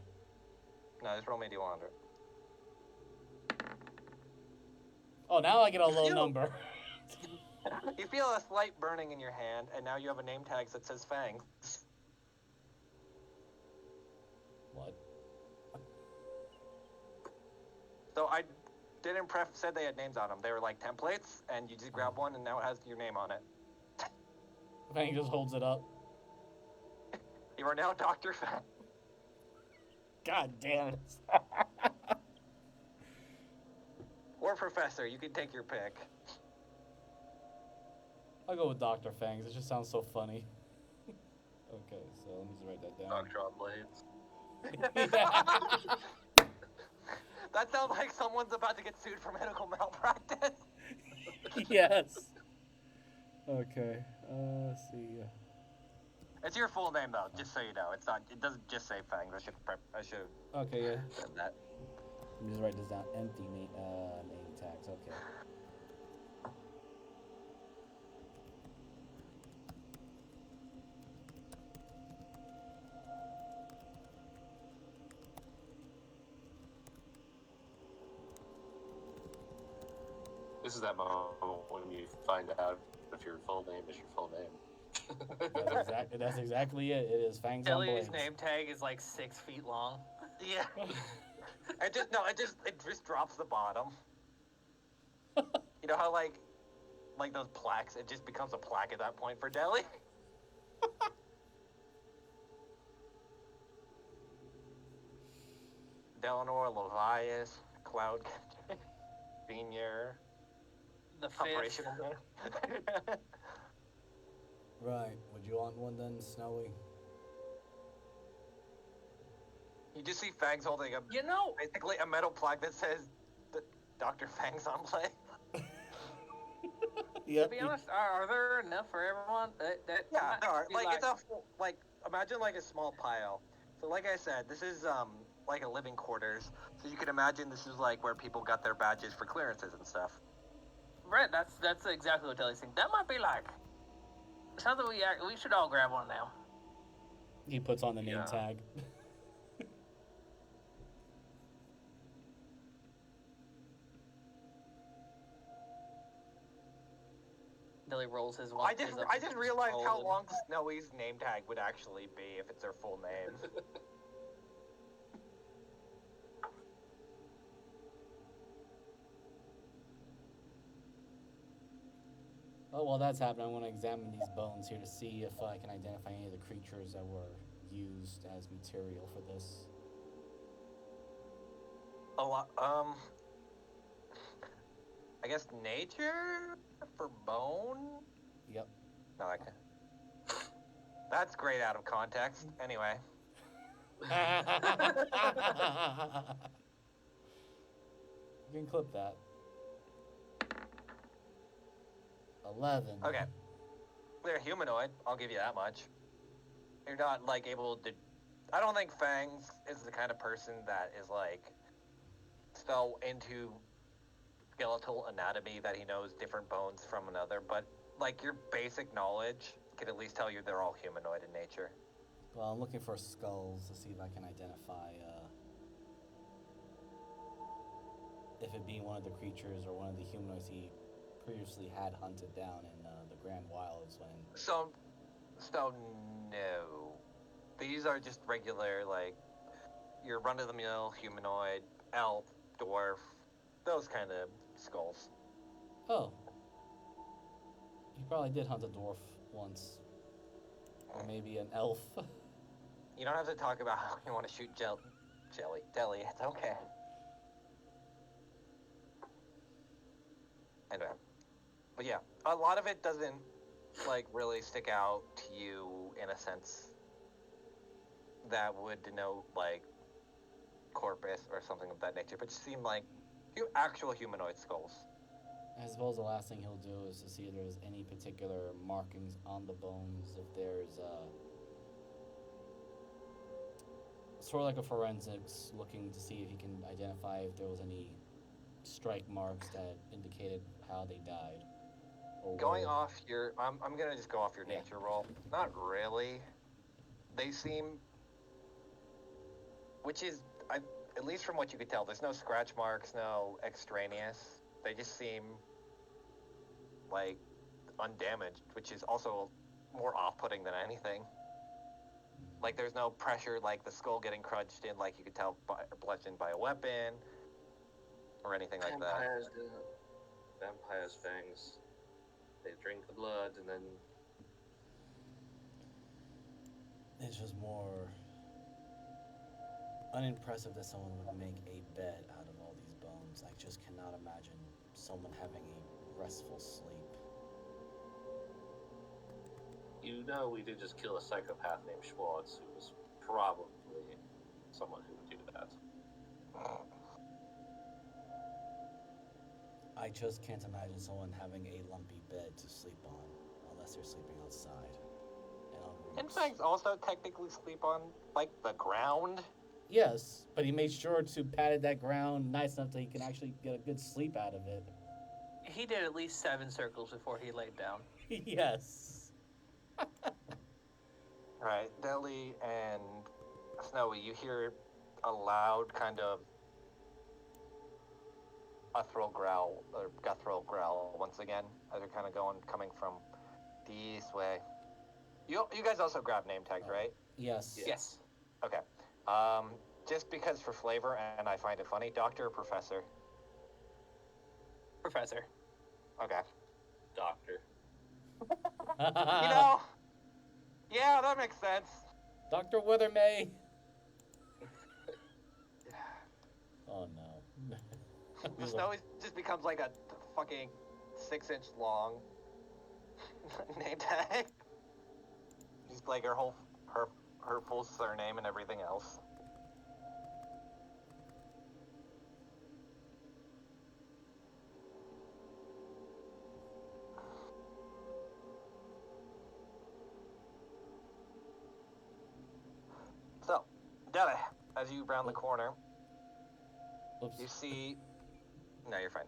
S2: No, just roll me D100.
S5: Oh, now I get a low
S2: Ew.
S5: number.
S2: You feel a slight burning in your hand, and now you have a name tag that says Fangs.
S5: What?
S2: So I didn't said they had names on them. They were like templates, and you just grab one, and now it has your name on it.
S5: Fang just holds it up.
S2: You are now Dr. Fang.
S5: God damn it.
S2: Or Professor, you can take your pick.
S5: I'll go with Dr. Fangs. It just sounds so funny.
S1: Okay, so let me just write that down.
S4: Doctor on blades.
S2: That sounds like someone's about to get sued for medical malpractice.
S1: Yes. Okay. Let's see.
S2: It's your full name though, just so you know. It's not. It doesn't just say Fangs. I should
S1: Okay, yeah.
S2: have done that.
S1: Let me just write this down. Empty name tags. Okay.
S4: This is that moment when you find out if your full name is your full name.
S1: That's exactly it. It is Fangs on
S3: Ellie's
S1: Blades.
S3: name tag is like 6 feet long.
S2: Yeah. It just drops the bottom. You know how like those plaques, it just becomes a plaque at that point for Deli. Delanor, Levias, Cloud, Senior,
S3: The fifth.
S2: operational man.
S5: Right. Would you want one then, Snowy?
S2: You just see Fangs holding a
S3: You know,
S2: basically a metal plaque that says Dr. Fangs on play.
S1: Yep.
S3: to be honest, are there enough for everyone? That
S2: Yeah,
S3: might
S2: there are.
S3: be
S2: Like it's a full, like imagine like a small pile. So like I said, this is like a living quarters. So you can imagine this is like where people got their badges for clearances and stuff.
S3: Right, that's exactly what Telly's saying. That might be like something we should all grab one now.
S1: He puts on the name
S4: Yeah.
S1: tag.
S3: Dilly rolls his one.
S2: I didn't realize how long Snowy's name tag would actually be if it's their full name.
S1: Oh, while that's happening, I want to examine these bones here to see if I can identify any of the creatures that were used as material for this.
S2: A lot. I guess nature for bone.
S1: Yep.
S2: No, I can. That's great out of context. Anyway.
S1: You can clip that. 11.
S2: Okay. They're humanoid. I'll give you that much. You're not like able to. I don't think Fangs is the kind of person that is like so into skeletal anatomy that he knows different bones from another. But like your basic knowledge can at least tell you they're all humanoid in nature.
S1: Well, I'm looking for skulls to see if I can identify if it being one of the creatures or one of the humanoids he previously had hunted down in the Grand Wilds when...
S2: So no. These are just regular, like, your run-of-the-mill humanoid, elf, dwarf, those kind of skulls.
S1: Oh. He probably did hunt a dwarf once. Or maybe an elf.
S2: You don't have to talk about how you want to shoot Deli. It's okay. Anyway. But yeah, a lot of it doesn't, like, really stick out to you in a sense that would denote, like, corpus or something of that nature, but just seem like actual humanoid skulls.
S1: I suppose the last thing he'll do is to see if there's any particular markings on the bones, if there's sort of like a forensics, looking to see if he can identify if there was any strike marks that indicated how they died. Or
S2: Going
S1: where.
S2: off your, I'm gonna just go off your nature roll. Not really. They seem, which is, at least from what you could tell, there's no scratch marks, no extraneous. They just seem like undamaged, which is also more off-putting than anything. Like there's no pressure, like the skull getting crunched in, like you could tell, bludgeoned by a weapon, or anything like that.
S4: Vampires do it. Vampires' fangs. They drink the blood and then
S5: It's just more unimpressive that someone would make a bed out of all these bones. I just cannot imagine someone having a restful sleep.
S4: You know, we did just kill a psychopath named Schwartz, who was probably someone who would do that.
S5: I just can't imagine someone having a lumpy bed to sleep on unless they're sleeping outside. And on
S2: And
S5: roofs.
S2: Fangs also technically sleep on, like, the ground.
S1: Yes, but he made sure to pat that ground nice enough that he can actually get a good sleep out of it.
S3: He did at least 7 circles before he laid down.
S1: Yes.
S2: Right, Deli and Snowy, you hear a loud kind of guttural growl once again as you're kind of coming from this way. You guys also grab name tags, right?
S1: Yes.
S3: Yes.
S2: Okay. Just because for flavor, and I find it funny, doctor or professor?
S3: Professor.
S2: Okay.
S4: Doctor.
S2: You know, yeah, that makes sense.
S1: Dr. Weathermay. Oh no.
S2: Snowy just becomes like a fucking 6-inch long name tag. Just like her full surname and everything else. So, Dele, as you round the corner,
S1: Oops.
S2: you see. No, you're fine.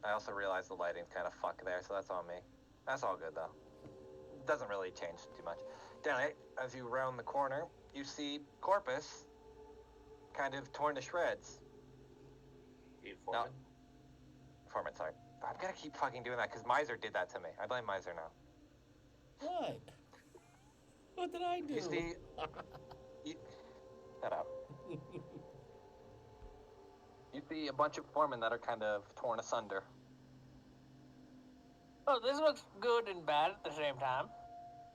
S2: I also realized the lighting's kind of fucked there, so that's on me. That's all good though. Doesn't really change too much. Dele, as you round the corner, you see Corpus kind of torn to shreds.
S4: Informant.
S2: Foreman, sorry. I'm gonna keep fucking doing that because Miser did that to me. I blame Miser now.
S1: What? What did I do?
S2: You see. Shut up. You see a bunch of foremen that are kind of torn asunder.
S3: Oh, this looks good and bad at the same time.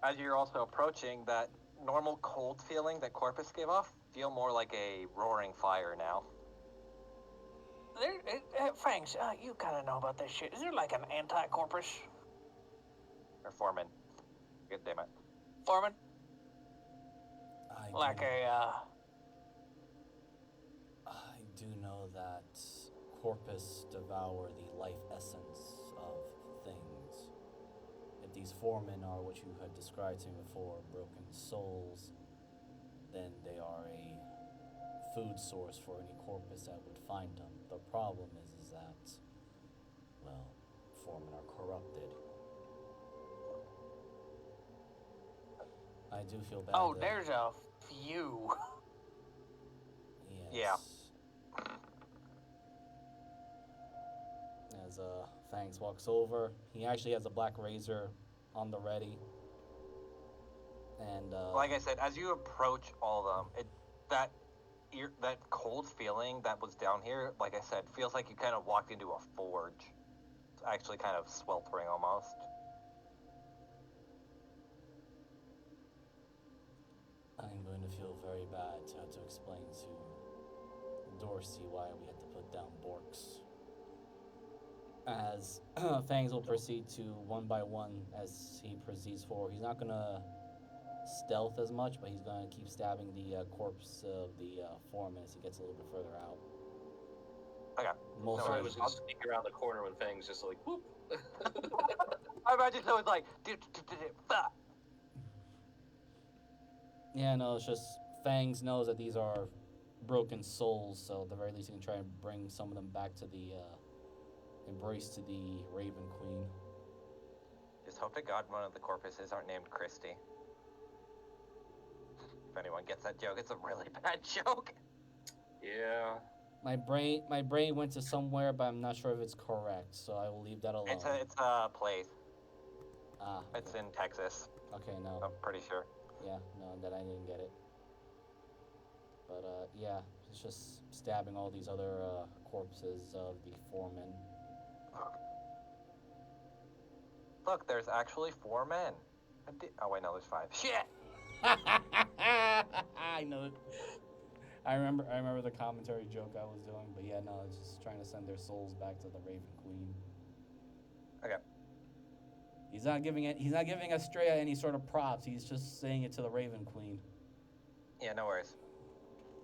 S2: As you're also approaching, that normal cold feeling that Corpus gave off feel more like a roaring fire now.
S3: Fangs, you gotta know about this shit. Is there like an anti-corpus?
S2: Or foreman. Good damn it.
S3: Foreman?
S5: I
S3: Like
S5: do,
S3: a,
S5: I do know that corpus devour the life essence of things. If these foremen are what you had described to me before, broken souls, then they are a food source for any corpus that would find them. The problem is that, well, foremen are corrupted. I do feel bad.
S3: oh,
S5: that-
S3: there's a few.
S5: Yes. As Fangs walks over, he actually has a black razor on the ready. And
S2: Like I said, as you approach all of them, that cold feeling that was down here, like I said, feels like you kind of walked into a forge. It's actually kind of sweltering almost.
S5: I'm going to feel very bad to have to explain to Dorsey why we had to put down Borks. As Fangs will proceed to one by one as he proceeds forward. He's not gonna stealth as much, but he's gonna keep stabbing the corpse of the foreman as he gets a little bit further out.
S2: Okay.
S5: Most
S4: So I
S2: worries.
S4: was gonna sneak around the corner when Fang's just like, whoop.
S2: I imagine so it's like, fuck.
S5: Yeah, no, it's just Fangs knows that these are broken souls, so at the very least he can try and bring some of them back to the embrace to the Raven Queen.
S2: Just hope to God one of the corpuses aren't named Christy. If anyone gets that joke, it's a really bad joke.
S4: Yeah.
S5: My brain went to somewhere, but I'm not sure if it's correct, so I will leave that alone.
S2: It's a place.
S5: Ah,
S2: It's
S5: okay.
S2: in Texas.
S5: Okay, no.
S2: I'm pretty sure.
S5: Yeah, no, that I didn't get it. But yeah, it's just stabbing all these other corpses of the foreman.
S2: Look, there's actually 4 men. Oh wait, no, there's 5. Shit.
S1: I know it. I remember the commentary joke I was doing, but yeah, no, it's just trying to send their souls back to the Raven Queen.
S2: Okay.
S5: He's not giving Estrella any sort of props. He's just saying it to the Raven Queen.
S2: Yeah, no worries.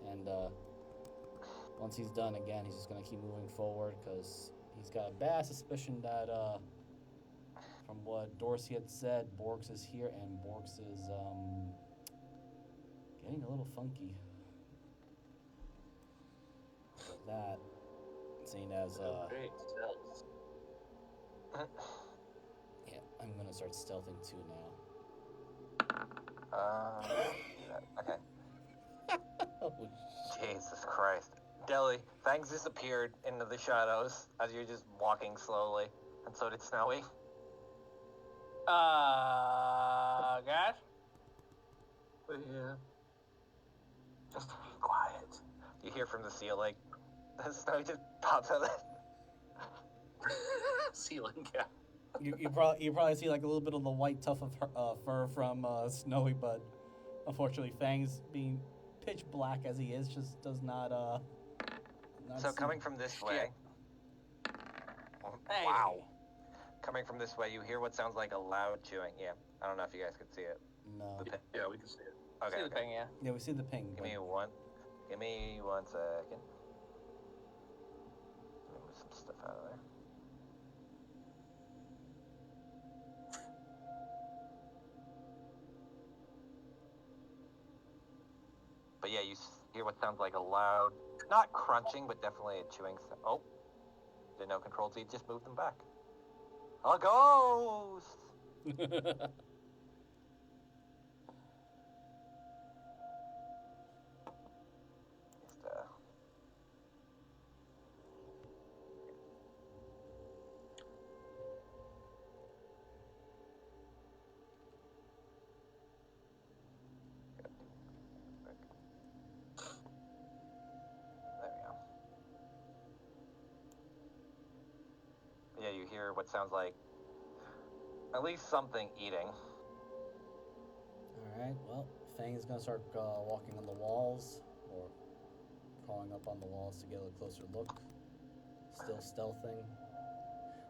S5: And once he's done again, he's just gonna keep moving forward because he's got a bad suspicion that from what Dorsey had said, Borks is here and Borks is getting a little funky. With that, seeing as
S4: Great stealth.
S5: yeah, I'm gonna start stealthing too now.
S2: Okay.
S5: Oh,
S2: Jesus Christ. Deli, Fangs disappeared into the shadows as you're just walking slowly, and so did Snowy.
S3: Guys?
S4: But yeah. Just be quiet.
S2: You hear from the ceiling. Snowy just pops out of
S4: Ceiling gap.
S5: you probably see like a little bit of the white tuft of fur from Snowy, but unfortunately, Fangs being pitch black as he is just does not
S2: So
S5: see.
S2: coming from this way.
S3: Hey.
S2: Wow. Coming from this way, you hear what sounds like a loud chewing. Yeah, I don't know if you guys can see it.
S5: No.
S4: Yeah, we can see it.
S2: Okay.
S3: See the thing, yeah.
S5: Yeah, we see the ping.
S2: Give me one second. Let me move some stuff out of there. But yeah, you hear what sounds like a loud, not crunching, but definitely a chewing sound. Oh, didn't know Control Z just moved them back. A ghost! Just, there we go. Yeah, you hear what sounds like at least something eating.
S5: Alright, well, Fang is gonna start walking on the walls, or crawling up on the walls to get a closer look. Still stealthing.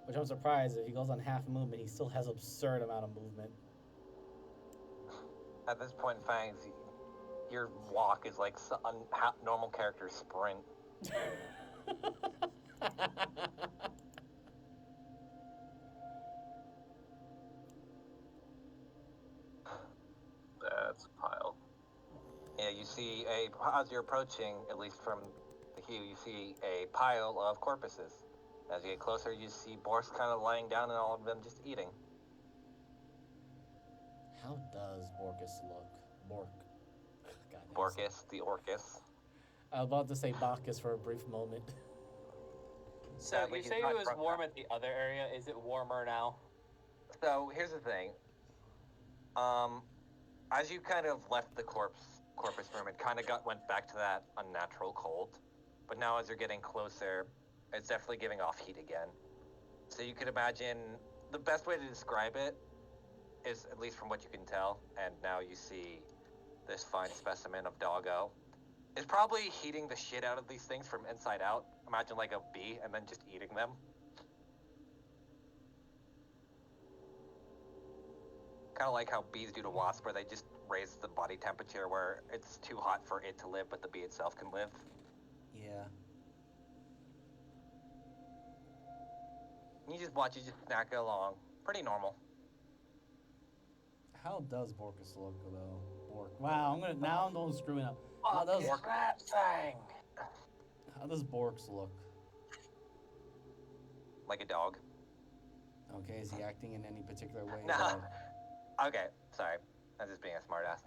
S5: Which I'm surprised, if he goes on half movement, he still has absurd amount of movement.
S2: At this point, Fangs, your walk is like a normal character sprint.
S4: That's a pile.
S2: Yeah, you see as you're approaching, at least from the hue, you see a pile of corpses. As you get closer, you see Borks kind of lying down and all of them just eating.
S5: How does Borkus look? Bork. God,
S2: Borkus, the Orcus.
S5: I was about to say Bacchus for a brief moment.
S3: So
S2: Sadly,
S3: you
S2: he's
S3: say
S2: not
S3: it was
S2: from
S3: warm
S2: that.
S3: at the other area. Is it warmer now?
S2: So here's the thing. As you kind of left the corpus room, it kind of went back to that unnatural cold. But now as you're getting closer, it's definitely giving off heat again. So you could imagine the best way to describe it is, at least from what you can tell, and now you see this fine specimen of doggo, is probably heating the shit out of these things from inside out. Imagine like a bee and then just eating them. Kind of like how bees do to wasps, where they just raise the body temperature where it's too hot for it to live, but the bee itself can live.
S5: Yeah.
S2: And you just watch it just snack along. Pretty normal.
S5: How does Borkus look though? Bork. Wow, I'm screwing up. How does
S3: that thing?
S5: How does Borks look?
S2: Like a dog.
S5: Okay, is he acting in any particular way?
S2: Nah. Okay, sorry. I'm just being a smartass.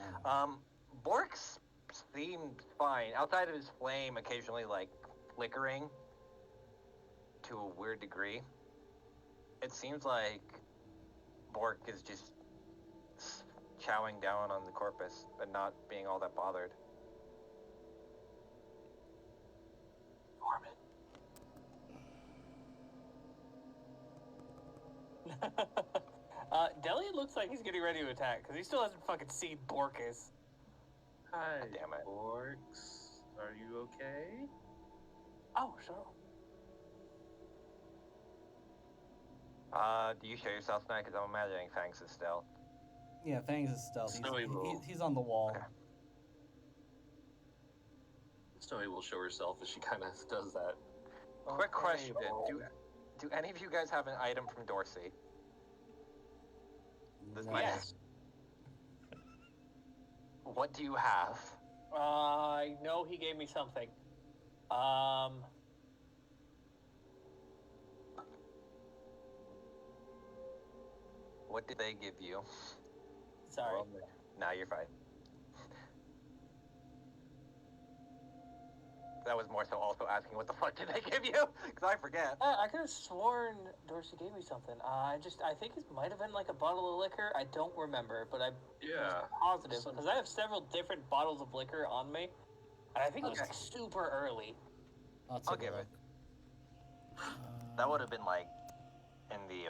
S2: Borks seemed fine. Outside of his flame occasionally, like, flickering to a weird degree, it seems like Bork is just chowing down on the corpus and not being all that bothered.
S4: Norman.
S3: Deli looks like he's getting ready to attack because he still hasn't fucking seen Borkus.
S4: Hi,
S2: Damn it.
S4: Borks. Are you okay?
S3: Oh, sure.
S2: Do you show yourself now? Because I'm imagining Fangs is stealth.
S5: Yeah, Fangs is stealth.
S4: Snowy will.
S5: He's on the wall.
S2: Okay.
S4: Snowy will show herself as she kind of does that.
S2: Quick question:
S3: well,
S2: do any of you guys have an item from Dorsey? This might-
S3: Yes.
S2: What do you have?
S3: I know he gave me something.
S2: What did they give you?
S3: Sorry.
S2: Nah, you're fine. That was more so also asking what the fuck did they give you? Because I forget.
S3: I could have sworn Dorsey gave me something. I think it might have been like a bottle of liquor. I don't remember, but I'm positive because I have several different bottles of liquor on me, and I think it was
S2: Okay.
S3: super early.
S2: I'll give it. That would have been like in the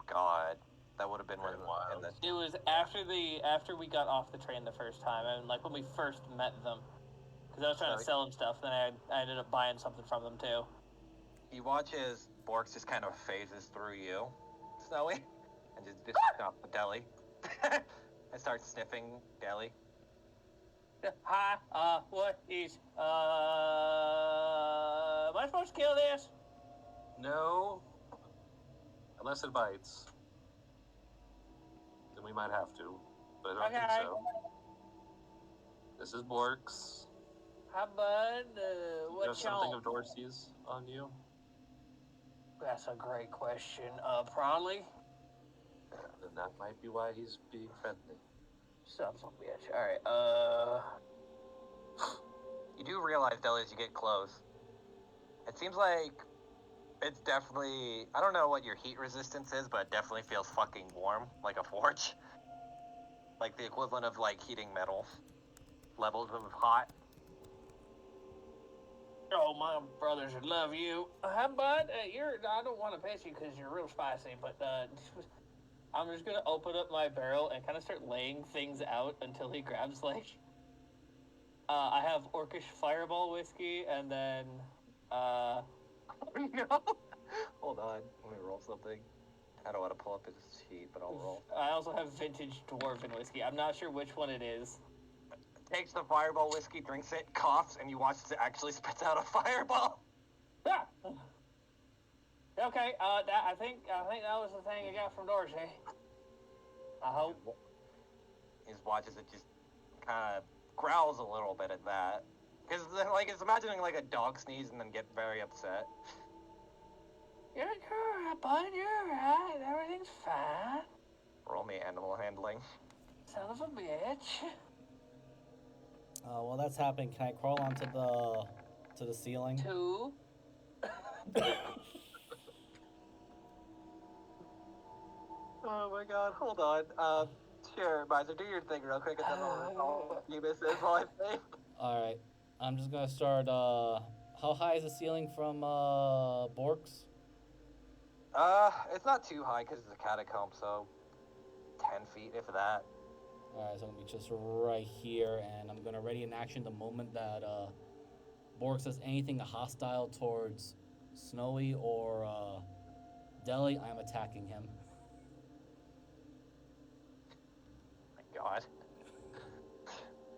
S2: God. That would have been when in the
S3: It was after we got off the train the first time, and like when we first met them, because I was trying to sell them stuff. Then I ended up buying something from them too.
S2: you watch as Borks just kind of phases through you, Snowy, and just stop the deli, and starts sniffing deli.
S3: Hi, what is am I supposed to kill this?
S4: No. Unless it bites. Then we might have to. But I don't think
S3: Okay.
S4: so. This is Borks.
S3: How about
S4: You
S3: what
S4: have something
S3: y'all?
S4: of Dorsey's on you?
S3: That's a great question. Probably.
S4: Then that might be why he's being friendly.
S3: Son of a bitch. Alright,
S2: You do realize, Deli, as you get close, it seems like it's definitely, I don't know what your heat resistance is, but it definitely feels fucking warm, like a forge. Like the equivalent of like heating metal. Levels of hot.
S3: oh, my brothers would love you. How about, I don't want to pet you because you're real spicy, but, I'm just gonna open up my barrel and kind of start laying things out until he grabs, like, I have Orcish Fireball whiskey, and then,
S2: No. Hold on. Let me roll something. I don't want to pull up his sheet, but I'll roll.
S3: I also have Vintage Dwarven whiskey. I'm not sure which one it is.
S2: Takes the fireball whiskey, drinks it, coughs, and you watch as it actually spits out a fireball.
S3: Ah! Okay, I think that was the thing I got from Dorsey. I hope.
S2: His watches it just kind of growls a little bit at that. Because, like, it's imagining, like, a dog sneeze and then get very upset.
S3: You're right, bud. You're right. Everything's fine.
S2: Roll me animal handling.
S3: Son of a bitch.
S5: While that's happening, can I crawl onto the ceiling?
S3: 2.
S2: Oh my god, hold on. Sure, Miser, do your thing real quick and then I'll you miss this while I think.
S5: Alright. I'm just gonna start, how high is the ceiling from, Borks?
S2: It's not too high because it's a catacomb, so 10 feet, if that.
S5: Alright, so I'm gonna be just right here, and I'm gonna ready in action the moment that, Borks does anything hostile towards Snowy or, Deli, I'm attacking him.
S2: My god.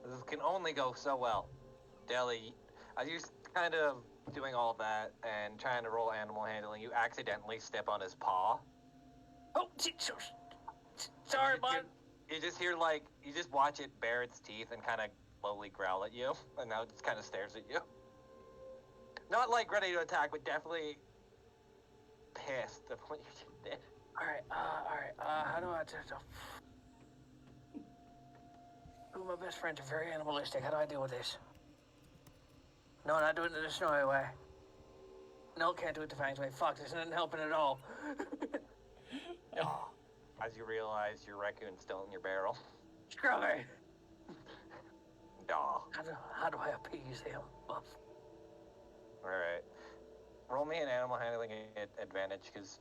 S2: This can only go so well. Deli, as you kind of doing all that and trying to roll animal handling, you accidentally step on his paw.
S3: Oh, sorry, bud.
S2: You just hear, like, you just watch it bare its teeth and kind of slowly growl at you, and now it just kind of stares at you. Not, like, ready to attack, but definitely pissed of what you just did.
S3: Alright, how do I just... Ooh, my best friends are very animalistic. How do I deal with this? No, not doing it the Snowy way. No, can't do it the Fangs way. Fuck, this isn't helping at all.
S2: Oh, as you realize your raccoon's still in your barrel.
S3: Screw me.
S2: Daw.
S3: How do I appease him?
S2: Alright. Roll me an animal handling advantage, because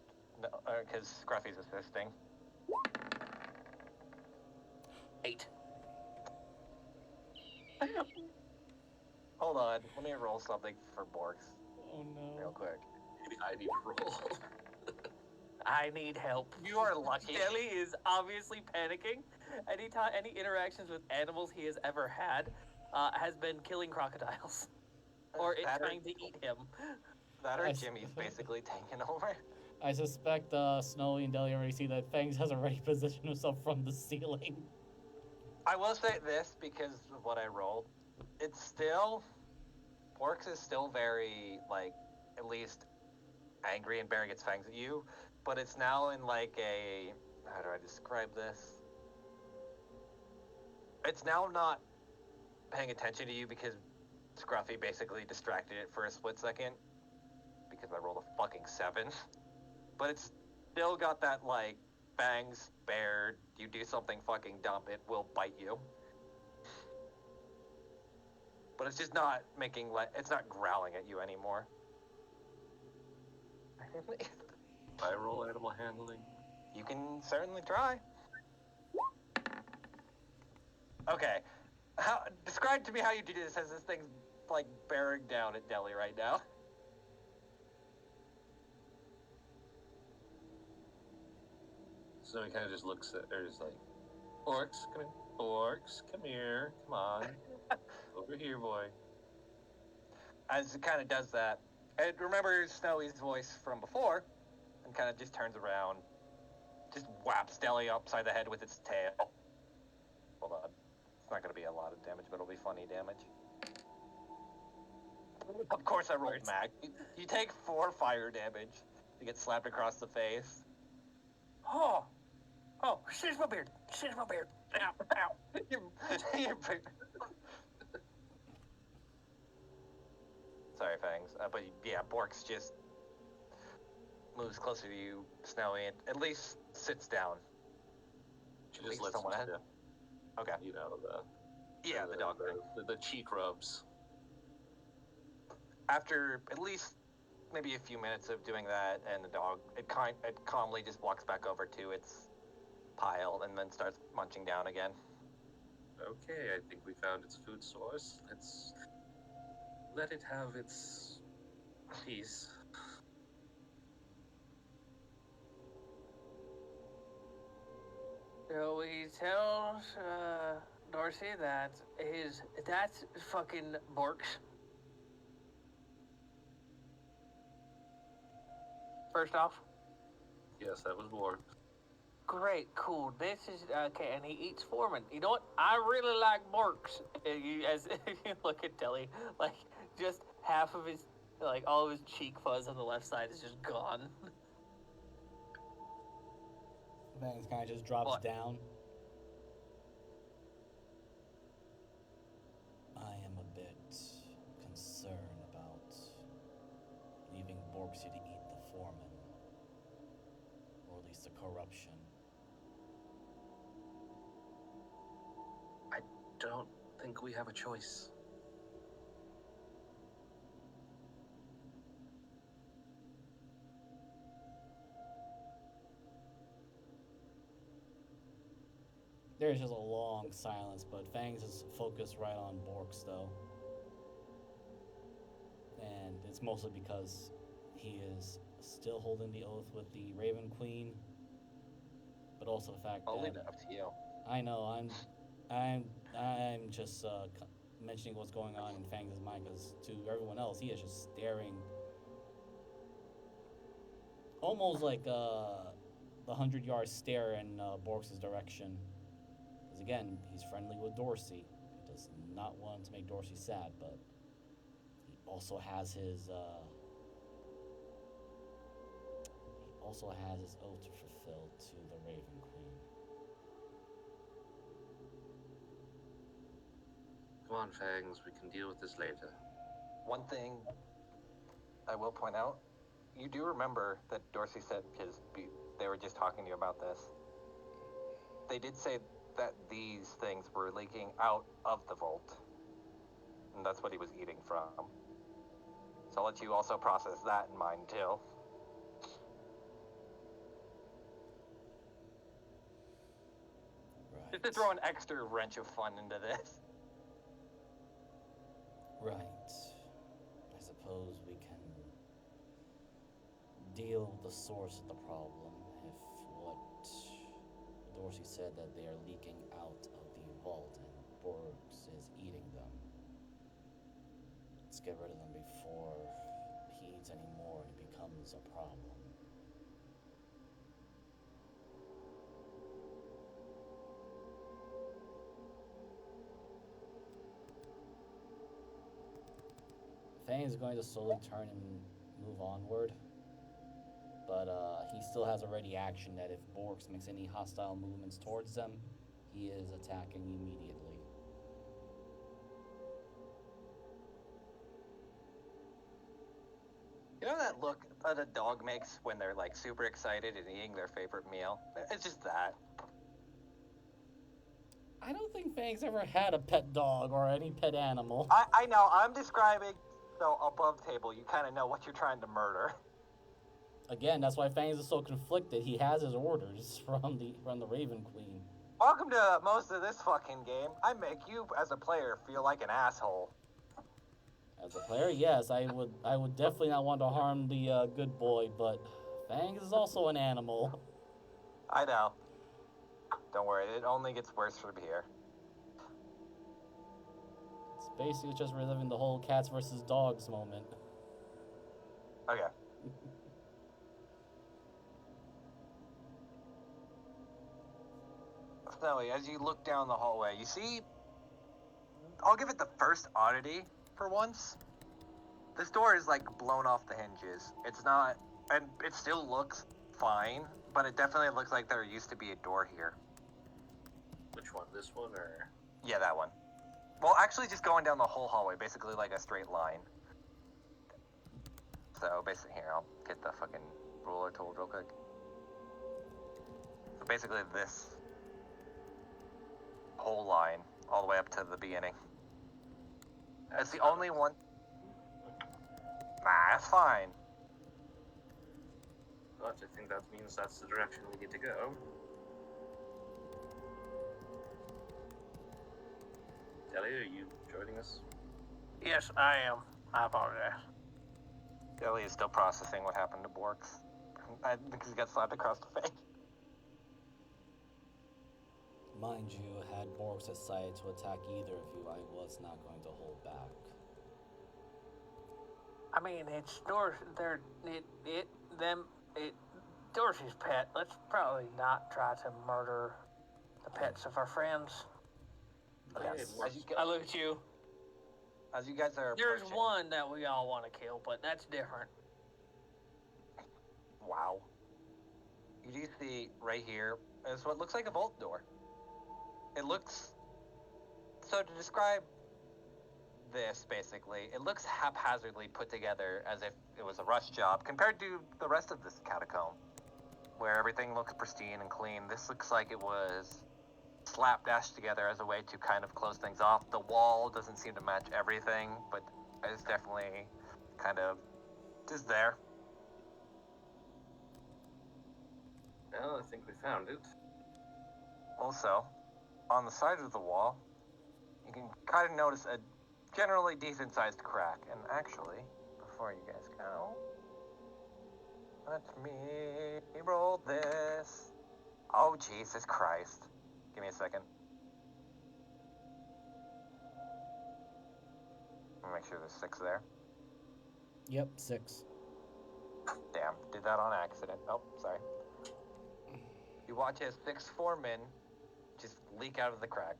S2: Scruffy's assisting.
S3: 8.
S2: Hold on, let me roll something for Borks
S5: Oh no.
S2: real quick.
S4: Maybe I need to roll.
S3: I need help.
S2: You are lucky.
S3: Deli is obviously panicking. Any interactions with animals he has ever had has been killing crocodiles. Or it
S2: That
S3: trying to eat him.
S2: That or
S1: I-
S2: Jimmy's basically taking over.
S1: I suspect Snowy and Deli already see that Fangs has already positioned himself from the ceiling.
S2: I will say this because of what I rolled. It's still... Porks is still very, like, at least angry and baring its fangs at you, but it's now in, like, a... How do I describe this? It's now not paying attention to you because Scruffy basically distracted it for a split second because I rolled a fucking 7. But it's still got that, like, fangs, bared, you do something fucking dumb, it will bite you. But it's just not making, it's not growling at you anymore.
S4: I roll animal handling.
S2: You can certainly try. Okay. Describe to me how you do this as this thing's, like, bearing down at Deli right now.
S4: So he kind of just looks at her, is like, Orcs, come in. Orcs, come here. Come on. Over here, boy.
S2: As it kind of does that, it remembers Snowy's voice from before, and kind of just turns around, just whaps Deli upside the head with its tail. Hold on. It's not going to be a lot of damage, but it'll be funny damage. Of course I rolled mag. You take 4 fire damage to get slapped across the face.
S3: Oh, she's my beard. She's my beard. Ow, ow.
S2: Sorry, Fangs. But yeah, Borks just moves closer to you, Snowy, and at least sits down.
S4: She
S2: At
S4: just
S2: least
S4: lets
S2: someone
S4: him
S2: had-
S4: sit.
S2: Okay.
S4: You know, the
S2: dog thing.
S4: The cheek rubs.
S2: After at least maybe a few minutes of doing that, and the dog, it calmly just walks back over to its pile and then starts munching down again.
S4: Okay, I think we found its food source. Let's let it have its piece.
S3: So he tells Dorsey that that's fucking Borks. First off,
S4: Yes, that was more.
S3: great, cool. This is okay, and he eats Foreman. You know what? I really like Borks. And as you look at Deli, like just half of his, like all of his cheek fuzz on the left side is just gone.
S1: Fangs kind of just drops
S2: What?
S1: down. I am a bit concerned about leaving Borksy to eat the foreman, or at least the corruption.
S4: I don't think we have a choice.
S1: There's just a long silence, but Fangs is focused right on Borks, though. And it's mostly because he is still holding the oath with the Raven Queen, but also the fact
S2: I'll leave
S1: that
S2: it up to you.
S1: I know I'm just mentioning what's going on in Fangs' mind, because to everyone else, he is just staring, almost like the 100-yard stare in Borks' direction. Because again, he's friendly with Dorsey. He does not want to make Dorsey sad, but he also has his oath to fulfill to the Raven Queen.
S4: Come on, Fangs, we can deal with this later.
S2: One thing I will point out, you do remember that Dorsey said, because they were just talking to you about this, they did say that these things were leaking out of the vault, and that's what he was eating from. So I'll let you also process that in mind, too.
S1: Right.
S2: Just to throw an extra wrench of fun into this.
S1: Right. I suppose we can deal with the source of the problem
S5: Dorsey said that they are leaking out of the vault and Borgs is eating them. Let's get rid of them before he eats any more and it becomes a problem. Fang is going to slowly turn and move onward, but he still has a ready action that if Borgs makes any hostile movements towards them, he is attacking immediately.
S2: You know that look that a dog makes when they're like super excited and eating their favorite meal? It's just that.
S5: I don't think Fang's ever had a pet dog or any pet animal.
S2: I know, I'm describing, so above table, you kind of know what you're trying to murder.
S5: Again, that's why Fangs is so conflicted. He has his orders from the Raven Queen.
S2: Welcome to most of this fucking game. I make you, as a player, feel like an asshole.
S5: As a player, yes, I would definitely not want to harm the good boy, but Fangs is also an animal.
S2: I know. Don't worry, it only gets worse from here.
S5: It's basically just reliving the whole cats versus dogs moment.
S2: Okay. Snowy, as you look down the hallway, you see, I'll give it the first oddity for once. This door is like blown off the hinges. It's not, and it still looks fine, but it definitely looks like there used to be a door here.
S4: Which one? This one or?
S2: Yeah, that one. Well, actually just going down the whole hallway, basically like a straight line. So basically, here, I'll get the fucking ruler tool real quick. So basically this whole line, all the way up to the beginning. It's the only one. Nah, that's fine.
S4: But I think that means that's the direction we need to go. Ellie, are you joining us?
S3: Yes, I am. I apologize.
S2: Ellie is still processing what happened to Borks. I think he got slapped across the face.
S5: Mind you, had Borgs decided to attack either of you, I was not going to hold back.
S3: I mean, it's Dorsey's pet. Let's probably not try to murder the pets of our friends.
S2: Yes.
S3: I look at you.
S2: As you guys are
S3: There's
S2: approaching-
S3: one that we all want to kill, but that's different.
S2: Wow. You do see right here is what looks like a vault door. It looks... So to describe this, basically, it looks haphazardly put together as if it was a rush job compared to the rest of this catacomb, where everything looks pristine and clean. This looks like it was slapdashed together as a way to kind of close things off. The wall doesn't seem to match everything, but it's definitely kind of just there.
S4: Well, I think we found it.
S2: Also, on the side of the wall, you can kind of notice a generally decent-sized crack. And actually, before you guys go, let me roll this. Oh, Jesus Christ. Give me a second. Let me make sure there's 6 there.
S5: Yep, 6.
S2: Damn, did that on accident. Oh, sorry. You watch as 6 foremen just leak out of the crack.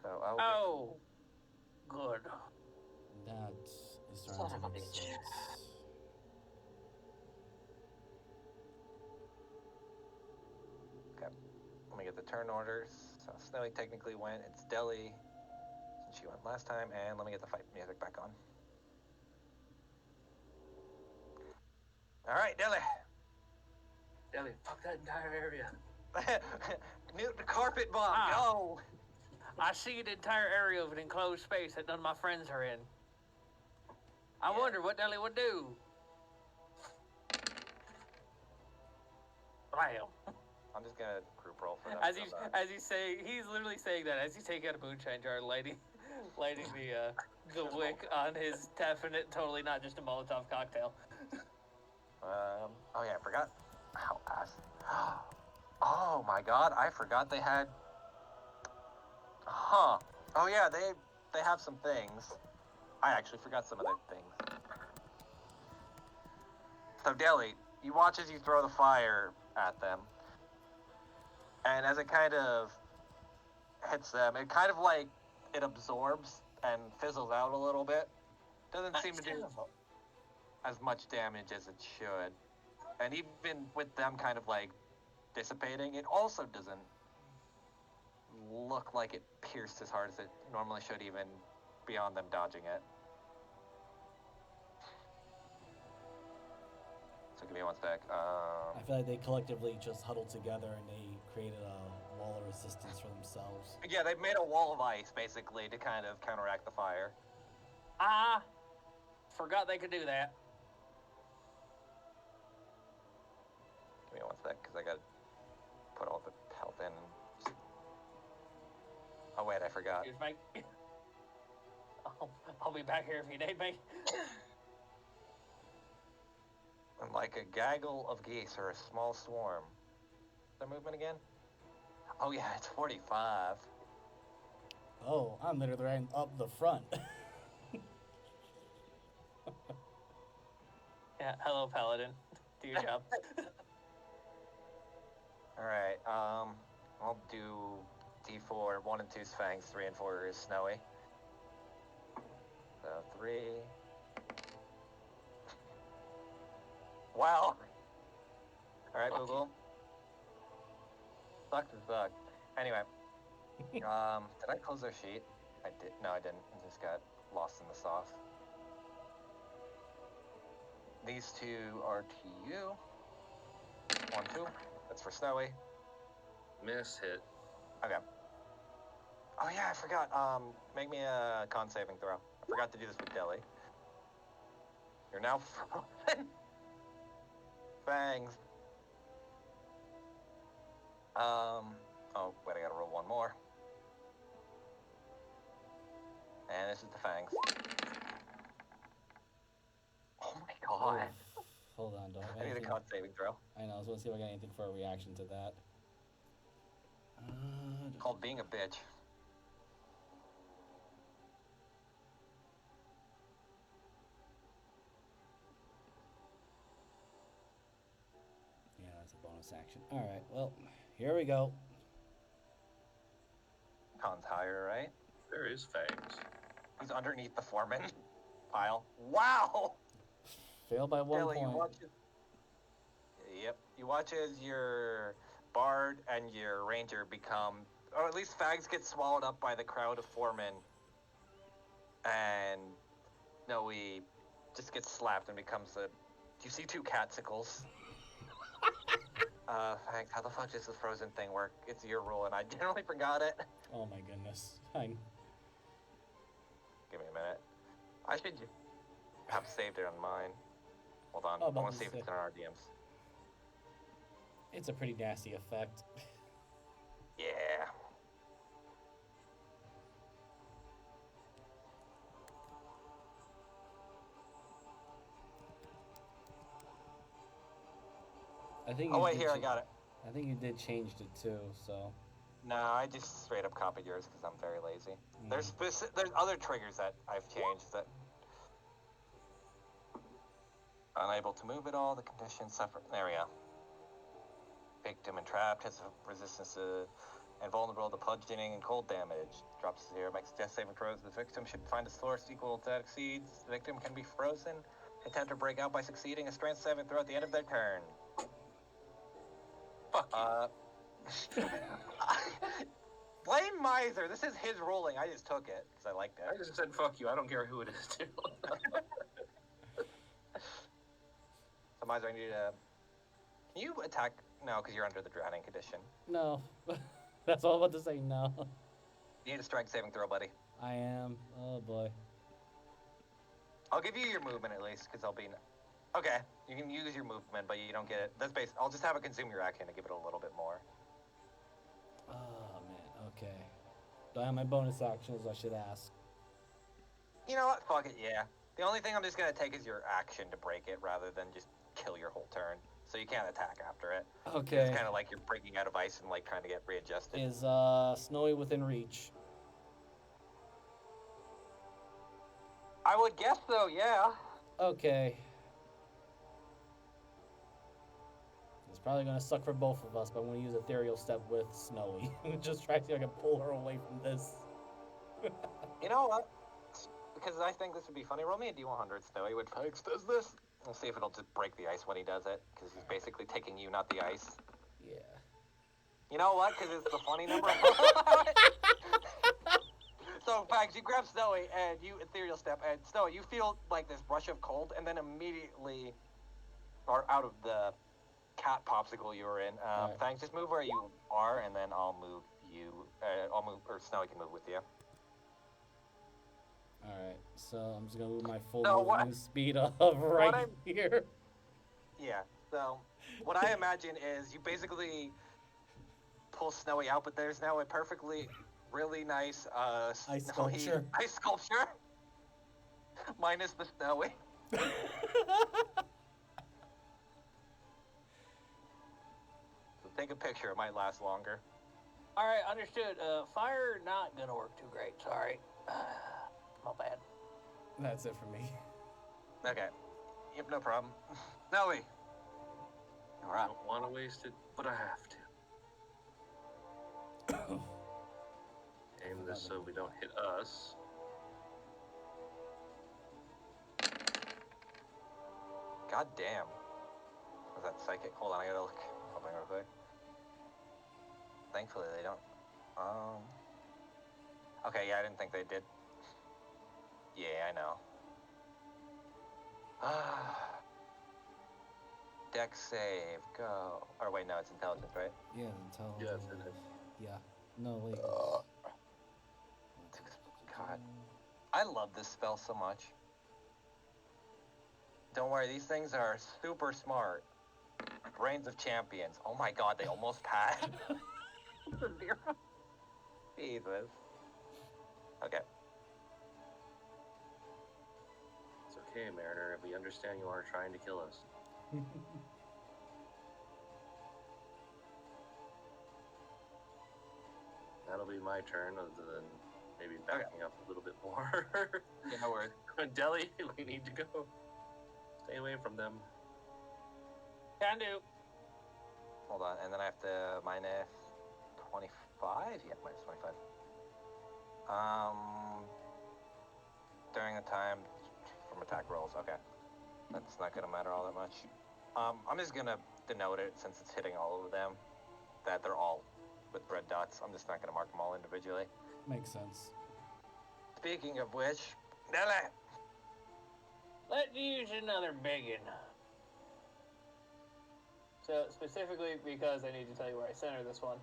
S2: So,
S3: Oh, good.
S5: That is
S4: Son
S5: starting
S4: of
S5: to
S4: a
S5: make
S4: bitch.
S5: sense.
S2: Okay, let me get the turn orders. So Snowy technically went. It's Deli, since she went last time. And let me get the fight music back on. All right, Deli.
S4: Ellie, fuck that entire area.
S2: Newt the carpet bomb,
S3: Ah.
S2: go!
S3: I see an entire area of an enclosed space that none of my friends are in. I
S2: Yeah.
S3: wonder what Deli would do. Bam.
S2: I'm just gonna group roll for them.
S3: As he's saying, he's literally saying that as he's taking out a moonshine jar, lady, lighting the wick on his definite, totally not just a Molotov cocktail.
S2: Oh yeah, I forgot. How ass. Oh my god, I forgot they had. Huh. Oh yeah, they have some things. I actually forgot some of their things. So Deli, you watch as you throw the fire at them, and as it kind of hits them, it kind of like it absorbs and fizzles out a little bit. Doesn't seem to do as much damage as it should. And even with them kind of like dissipating, it also doesn't look like it pierced as hard as it normally should, even beyond them dodging it. So give me one sec.
S5: I feel like they collectively just huddled together and they created a wall of resistance for themselves.
S2: Yeah, they've made a wall of ice basically to kind of counteract the fire.
S3: Ah, forgot they could do that.
S2: Give me one sec, because I gotta put all the health in. Oh wait, I forgot.
S3: Excuse me. I'll be back here if you need me.
S2: And like a gaggle of geese or a small swarm. Their movement again? Oh yeah, it's 45.
S5: Oh, I'm literally right up the front.
S3: Yeah, hello, Paladin. Do your job.
S2: Alright, I'll do D4, 1 and 2 is Fangs, 3 and 4 is Snowy. So 3. Wow! Alright, Google. Sucks to suck. Anyway, did I close their sheet? I did. No, I didn't. I just got lost in the sauce. These two are to you. 1, 2. That's for Snowy.
S4: Miss hit.
S2: Okay. Oh yeah, I forgot. Make me a con saving throw. I forgot to do this with Deli. You're now frozen. Fangs. Oh wait, I gotta roll one more. And this is the Fangs. Oh my god.
S5: Hold on, do I have
S2: I need a
S5: anything?
S2: con saving throw.
S5: I know, I was gonna see if I got anything for a reaction to that.
S2: Called being a bitch.
S5: Yeah, that's a bonus action. Alright, well, here we go.
S2: Con's higher, right?
S4: There is Fangs.
S2: He's underneath the foreman pile. Wow!
S5: Failed by 1
S2: Deli,
S5: point.
S2: you watch it. Yep. You watch as your bard and your ranger become, or at least Fags get swallowed up by the crowd of foremen, and Noe just gets slapped and becomes a. Do you see 2 catsicles? Fags, how the fuck does this frozen thing work? It's your rule, and I generally forgot it.
S5: Oh my goodness.
S2: Give me a minute. I should have saved it on mine. Hold on.
S5: Oh,
S2: I
S5: about
S2: want
S5: to
S2: to see if
S5: say.
S2: it's in our DMs.
S5: It's a pretty nasty effect.
S2: Yeah.
S5: I think.
S2: Oh
S5: you
S2: wait,
S5: did
S2: here I got it.
S5: I think you did change it too. So.
S2: No, I just straight up copied yours because I'm very lazy.
S5: Mm.
S2: There's other triggers that I've changed that. Unable to move at all. The condition suffer. There we go. Victim entrapped has a resistance to and vulnerable to bludgeoning and cold damage. Drops to 0. Makes death saving throws. The victim should find a source equal to that exceeds. The victim can be frozen. Attempt to break out by succeeding a strength saving throw at the end of their turn.
S4: Fuck you.
S2: Blame Miser. This is his ruling. I just took it because I liked
S4: I
S2: it.
S4: just said fuck you. I don't care who it is, too.
S2: So Miser, I need to. Can you attack? No, because you're under the drowning condition.
S5: No. That's all I'm about to say. No.
S2: You need a strength saving throw, buddy.
S5: I am. Oh boy.
S2: I'll give you your movement at least, because I'll be. Okay, you can use your movement, but you don't get it. That's based. I'll just have it consume your action to give it a little bit more.
S5: Oh man. Okay.
S1: Do I have my bonus actions? I should ask.
S2: You know what? Fuck it, yeah. The only thing I'm just gonna take is your action to break it rather than just kill your whole turn. So you can't attack after it.
S1: Okay.
S2: It's kind of like you're breaking out of ice and like trying to get readjusted.
S1: Is Snowy within reach?
S2: I would guess so, yeah.
S1: Okay. It's probably gonna suck for both of us, but I'm gonna use Ethereal Step with Snowy. Just try to see if I can pull her away from this.
S2: You know what? Because I think this would be funny. Roll me a D100, Snowy, when Fags does this. We'll see if it'll just break the ice when he does it, because he's basically taking you, not the ice.
S1: Yeah.
S2: You know what? Because it's the funny number. So, Fags, you grab Snowy and you Ethereal Step, and Snowy, you feel like this rush of cold, and then immediately are out of the cat popsicle you were in.
S1: Right.
S2: Fags, just move where you are, and then I'll move you. I'll move, or Snowy can move with you.
S1: Alright, so I'm just gonna move my full
S2: So
S1: movement
S2: what-
S1: speed of right here.
S2: Yeah, so what I imagine is you basically pull Snowy out, but there's now a perfectly, really nice
S1: Ice
S2: snowy
S1: sculpture.
S2: ice sculpture. Minus the Snowy. So take a picture, it might last longer.
S3: All right, understood. Fire not gonna work too great. Sorry. My bad.
S1: That's it for me.
S2: Okay. Yep, no problem. Snowy. All
S4: I
S2: right.
S4: don't want to waste it, but I have to. Aim this so we don't hit us.
S2: God damn. Was that psychic? Hold on, I gotta look something real quick. Thankfully they don't. Okay, yeah, I didn't think they did. Yeah, I know. Dex save, go. Or wait, no, it's intelligence, right?
S5: Yeah, intelligence.
S4: Yeah, it's in it.
S5: Yeah. No, wait.
S2: God. I love this spell so much. Don't worry, these things are super smart. Brains of champions. Oh my god, they almost passed. Jesus. Okay.
S4: It's okay, Mariner. We understand you are trying to kill us. That'll be my turn, other than maybe backing up a little bit more.
S2: Yeah, no worries.
S4: Deli, we need to go. Stay away from them.
S3: Can do.
S2: Hold on, and then I have to minus 25? Yeah, minus 25. During the time from attack rolls, okay. That's not gonna matter all that much. I'm just gonna denote it, since it's hitting all of them, that they're all with red dots. I'm just not gonna mark them all individually.
S1: Makes sense.
S2: Speaking of which, Dele!
S3: Let's use another biggin. So specifically because I need to tell you where I center this one.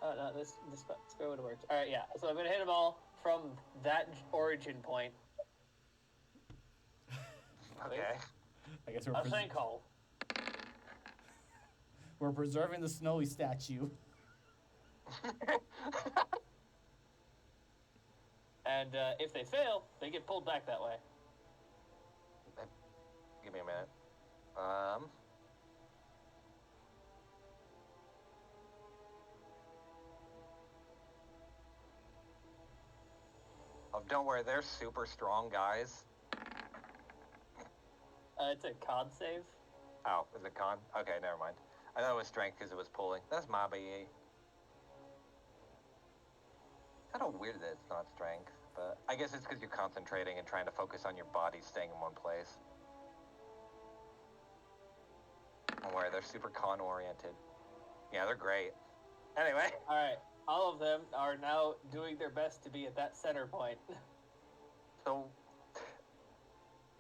S3: Oh no, this spell would have worked. All right, yeah. So I'm gonna hit them all from that origin point.
S2: Okay.
S1: I guess
S3: A sinkhole.
S1: we're preserving the Snowy statue.
S3: And if they fail, they get pulled back that way.
S2: Give me a minute. Oh, don't worry, they're super strong guys.
S3: It's a con save.
S2: Oh, is it con? Okay, never mind. I thought it was strength because it was pulling. That's my BE. Kind of weird that it's not strength, but I guess it's because you're concentrating and trying to focus on your body staying in one place. Don't worry, they're super con oriented. Yeah, they're great. Anyway.
S3: All right, all of them are now doing their best to be at that center point
S2: So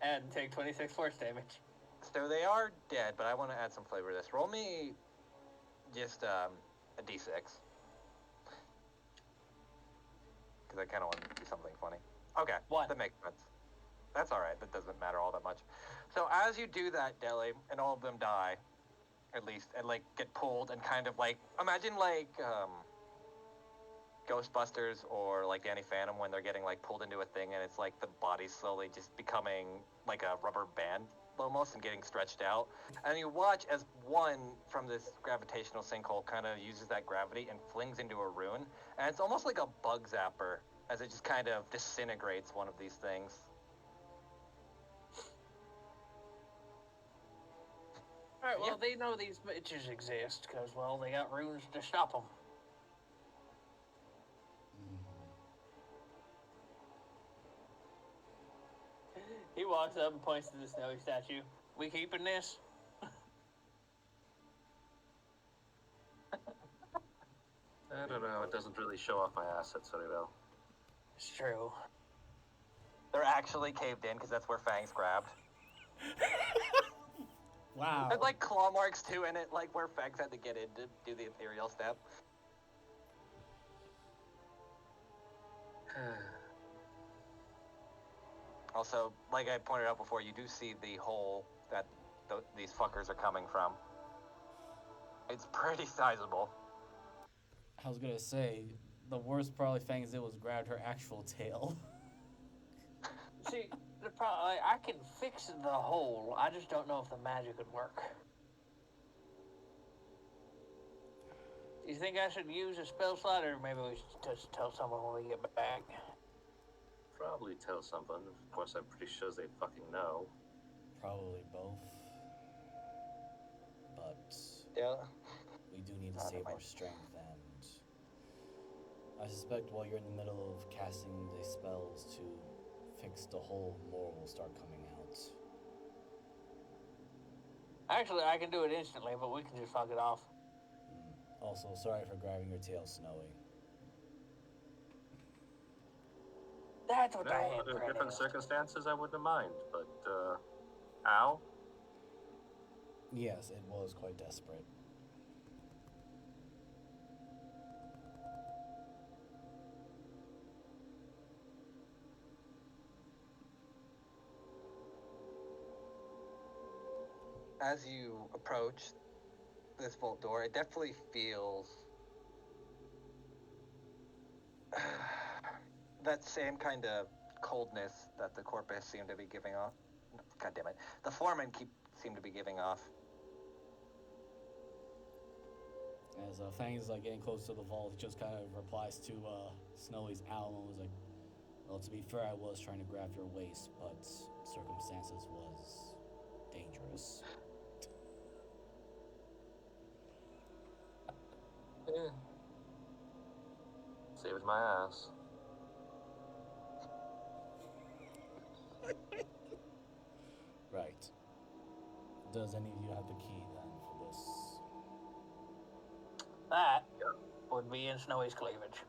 S3: and take 26 force damage.
S2: So they are dead, but I want to add some flavor to this. Roll me just a d6. Because I kind of want to do something funny. Okay,
S3: One.
S2: that makes sense. That's all right. That doesn't matter all that much. So as you do that, Deli, and all of them die, at least, and like get pulled and kind of like imagine like Ghostbusters or like Danny Phantom when they're getting like pulled into a thing and it's like the body slowly just becoming like a rubber band almost and getting stretched out. And you watch as one from this gravitational sinkhole kind of uses that gravity and flings into a rune. And it's almost like a bug zapper as it just kind of disintegrates one of these things.
S3: Alright, well, they know these bitches exist, because, well, they got runes to stop them. He walks up and points to the snowy statue. We keeping this?
S4: I don't know. It doesn't really show off my assets very well.
S3: It's true.
S2: They're actually caved in because that's where Fangs grabbed.
S1: Wow.
S2: There's like claw marks too in it, like where Fangs had to get in to do the ethereal step. Also, like I pointed out before, you do see the hole that these fuckers are coming from. It's pretty sizable.
S5: I was gonna say, the worst probably Fangs did was grabbed her actual tail.
S3: See, the problem, I can fix the hole. I just don't know if the magic would work. Do you think I should use a spell slot, or maybe we should just tell someone when we get back?
S4: Probably tell someone. Of course, I'm pretty sure they fucking know.
S5: Probably both. But
S2: Yeah.
S5: we do need to save our strength, and I suspect while you're in the middle of casting the spells to fix the hole, more will start coming out.
S3: Actually, I can do it instantly, but we can just fuck it off.
S5: Also, sorry for grabbing your tail, Snowy.
S3: That's what I had
S4: Under
S3: planned.
S4: different circumstances, I wouldn't mind, but, ow?
S5: Yes, it was quite desperate.
S2: As you approach this vault door, it definitely feels that same kind of coldness that the corpus seem to be giving off. God damn it. The foremen seem to be giving off.
S5: As Fangs is like getting close to the vault, he just kind of replies to Snowy's owl and was like, "Well, to be fair, I was trying to grab your waist, but circumstances was dangerous."
S4: Yeah. Saved my ass.
S5: Right. Does any of you have the key then for this?
S3: That would be in Snowy's cleavage.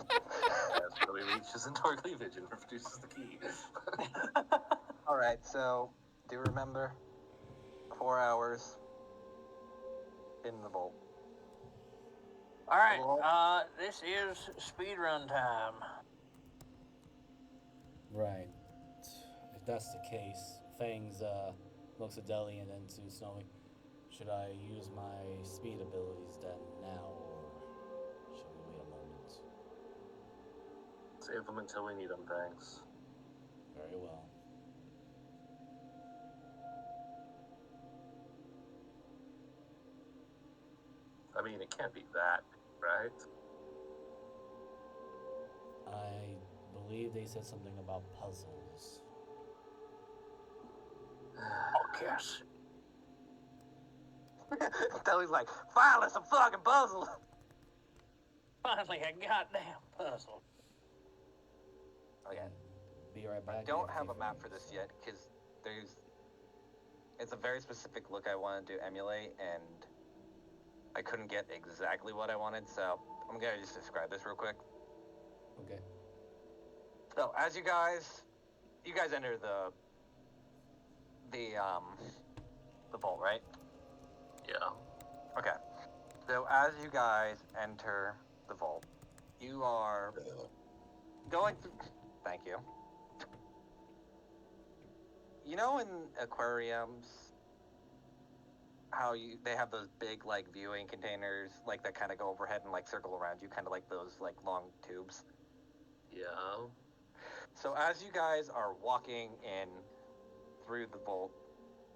S4: That's really reaches into our cleavage and produces the key.
S2: Alright, so do you remember 4 hours in the vault?
S3: Alright, this is speedrun time.
S5: Right. If that's the case, Fangs looks at Deli and then to Snowy. Should I use my speed abilities then now, or should we wait a moment?
S4: Save them until we need them, thanks.
S5: Very well.
S4: I mean, it can't be that, right?
S5: I believe they said something about puzzles.
S3: Oh, yes.
S2: Deli's like, finally some fucking puzzles!
S3: Finally, a goddamn puzzle.
S2: Okay.
S5: Be right back.
S2: I don't have a map for this yet, because it's a very specific look I wanted to emulate, and I couldn't get exactly what I wanted, so I'm gonna just describe this real quick.
S5: Okay.
S2: So, as you guys enter the vault, right?
S4: Yeah.
S2: Okay. So, as you guys enter the vault, you are going through. Thank you. You know, in aquariums, how they have those big like viewing containers like that kind of go overhead and like circle around you, kind of like those like long tubes.
S4: Yeah.
S2: So as you guys are walking in through the vault,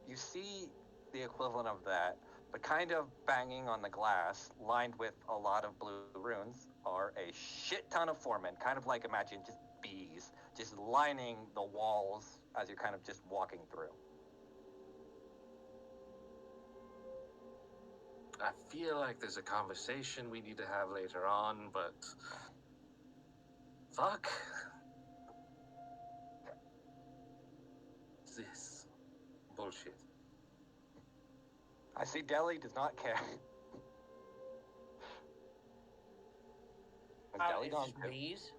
S2: you see the equivalent of that, but kind of banging on the glass, lined with a lot of blue runes, are a shit ton of foremen. Kind of like, imagine just bees, just lining the walls as you're kind of just walking through.
S4: I feel like there's a conversation we need to have later on, but fuck this bullshit.
S2: I see Deli does not care. Is Deli
S3: It's
S2: gone
S3: just
S2: too?
S3: bees.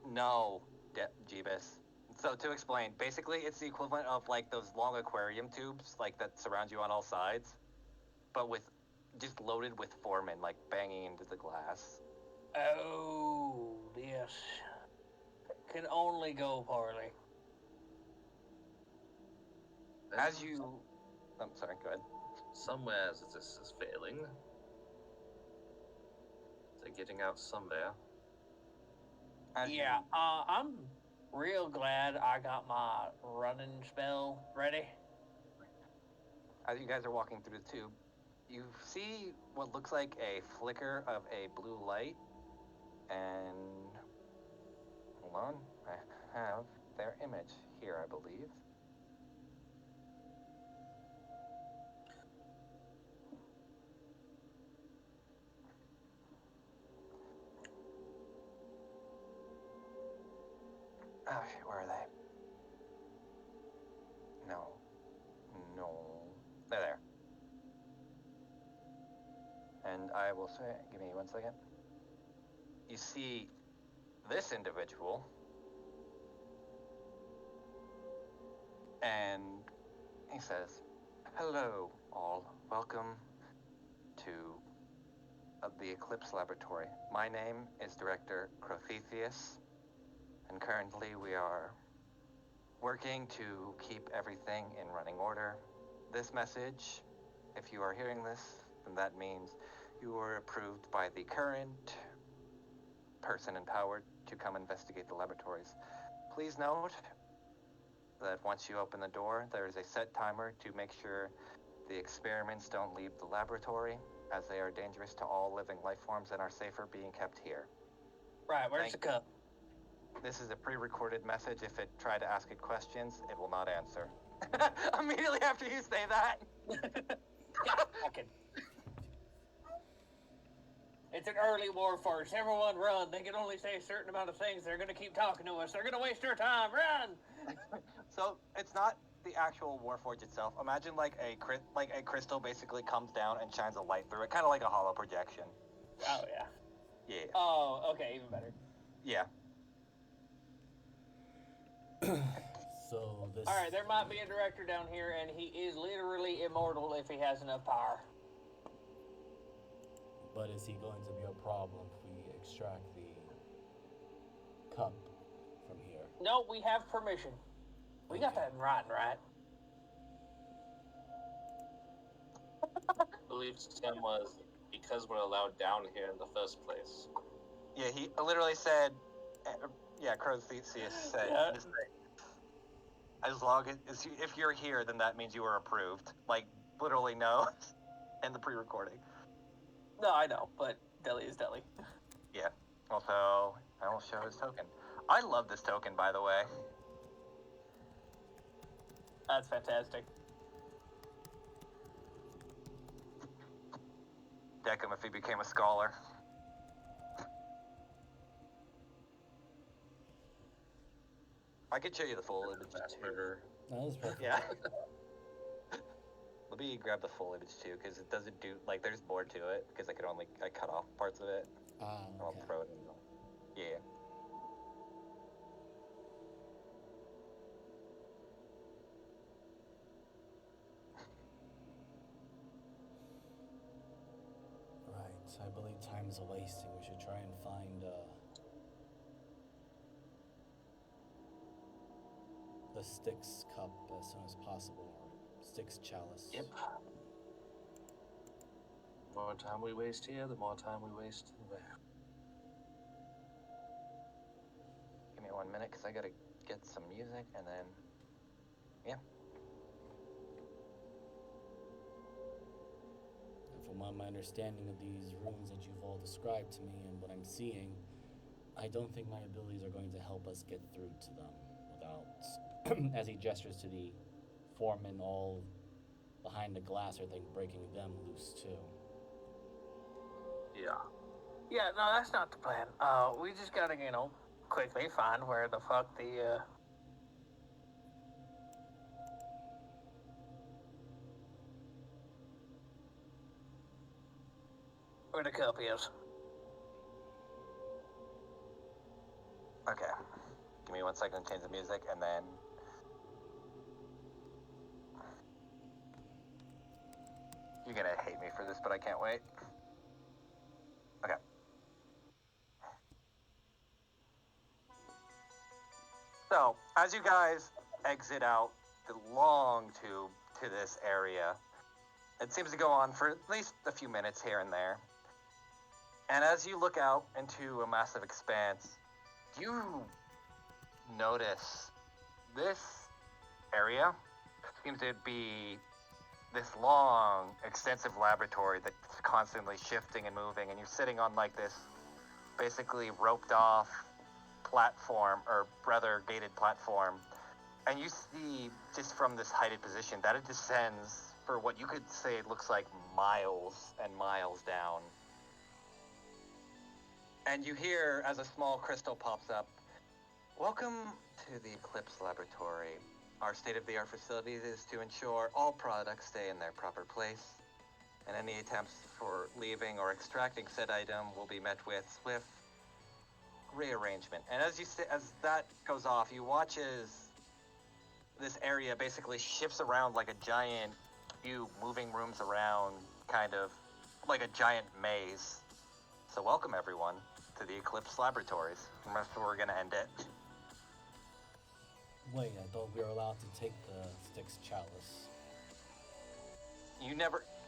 S2: No, Jeebus. So to explain, basically it's the equivalent of like those long aquarium tubes, like that surround you on all sides, but with just loaded with foremen, like banging into the glass.
S3: Oh, this can only go poorly.
S2: As you, I'm sorry, go ahead.
S4: Somewhere this is failing. They're getting out somewhere.
S2: As
S3: Yeah,
S2: you,
S3: I'm real glad I got my running spell ready.
S2: as you guys are walking through the tube, you see what looks like a flicker of a blue light, and hold on, I have their image here, I believe. Oh, shit, where are they? No. No. They're there. And I will say, give me 1 second. You see this individual, and he says, "Hello, all. Welcome to the Eclipse Laboratory. My name is Director Crothetheus, and currently we are working to keep everything in running order. This message, if you are hearing this, then that means you were approved by the current person empowered to come investigate the laboratories. Please note that once you open the door, there is a set timer to make sure the experiments don't leave the laboratory, as they are dangerous to all living life forms and are safer being kept here.
S3: Right, where's the cup?
S2: This is a pre-recorded message. If it tried to ask it questions, it will not answer." Immediately after you say that.
S3: God, fucking. It's an early war force. Everyone run. They can only say a certain amount of things. They're going to keep talking to us. They're going to waste our time. Run!
S2: So it's not the actual Warforge itself. Imagine like a crystal basically comes down and shines a light through it, kind of like a hollow projection.
S3: Oh, yeah.
S2: Yeah.
S3: Oh, okay, even better.
S2: Yeah.
S1: So this.
S3: All right, there might be a director down here, and he is literally immortal if he has enough power.
S1: But is he going to be a problem if we extract the cup from here?
S3: No, we have permission. We got
S1: Okay.
S3: that in writing, right?
S4: I believe Sam was because we're allowed down here in the first place.
S2: Yeah, he literally said, yeah, Crothetheus said,
S3: Yeah.
S2: this thing, as long as if you're here, then that means you were approved. Like, literally no, in the pre-recording.
S3: No, I know, but Deli is Deli.
S2: Yeah. Also, I will show his token. I love this token, by the way.
S3: That's fantastic.
S2: Deck him if he became a scholar. I could show you the full image
S4: Mass
S2: too.
S4: murderer.
S1: That is perfect.
S2: Yeah. Let me grab the full image too, because it doesn't do, like, there's more to it, because I cut off parts of it. I'll
S1: Okay.
S2: throw it in. Yeah.
S1: Right. I believe time is a wasting. We should try and find
S5: the Styx cup as soon as possible, or Styx chalice.
S4: Yep. The more time we waste here, the more time we waste there.
S2: Give me 1 minute, because I gotta get some music, and then, yeah.
S5: And from my understanding of these runes that you've all described to me and what I'm seeing, I don't think my abilities are going to help us get through to them without, as he gestures to the foreman all behind the glass, or thing, breaking them loose too.
S4: Yeah.
S3: Yeah, no, that's not the plan. We just gotta, quickly find where the fuck the, where the cup is.
S2: Okay. Give me 1 second to change the music, and then... You're gonna hate me for this, but I can't wait. Okay. So, as you guys exit out the long tube to this area, it seems to go on for at least a few minutes here and there. And as you look out into a massive expanse, you notice this area seems to be this long, extensive laboratory that's constantly shifting and moving, and you're sitting on like this basically roped off platform, or rather gated platform, and you see just from this heighted position that it descends for what you could say it looks like miles and miles down. And you hear, as a small crystal pops up, "Welcome to the Eclipse Laboratory. Our state-of-the-art facility is to ensure all products stay in their proper place, and any attempts for leaving or extracting said item will be met with swift rearrangement." And as that goes off, you watch as this area basically shifts around like a giant cube, moving rooms around, kind of like a giant maze. So welcome everyone to the Eclipse Laboratories. And that's where we're gonna end it.
S5: Wait, I thought we were allowed to take the Styx chalice.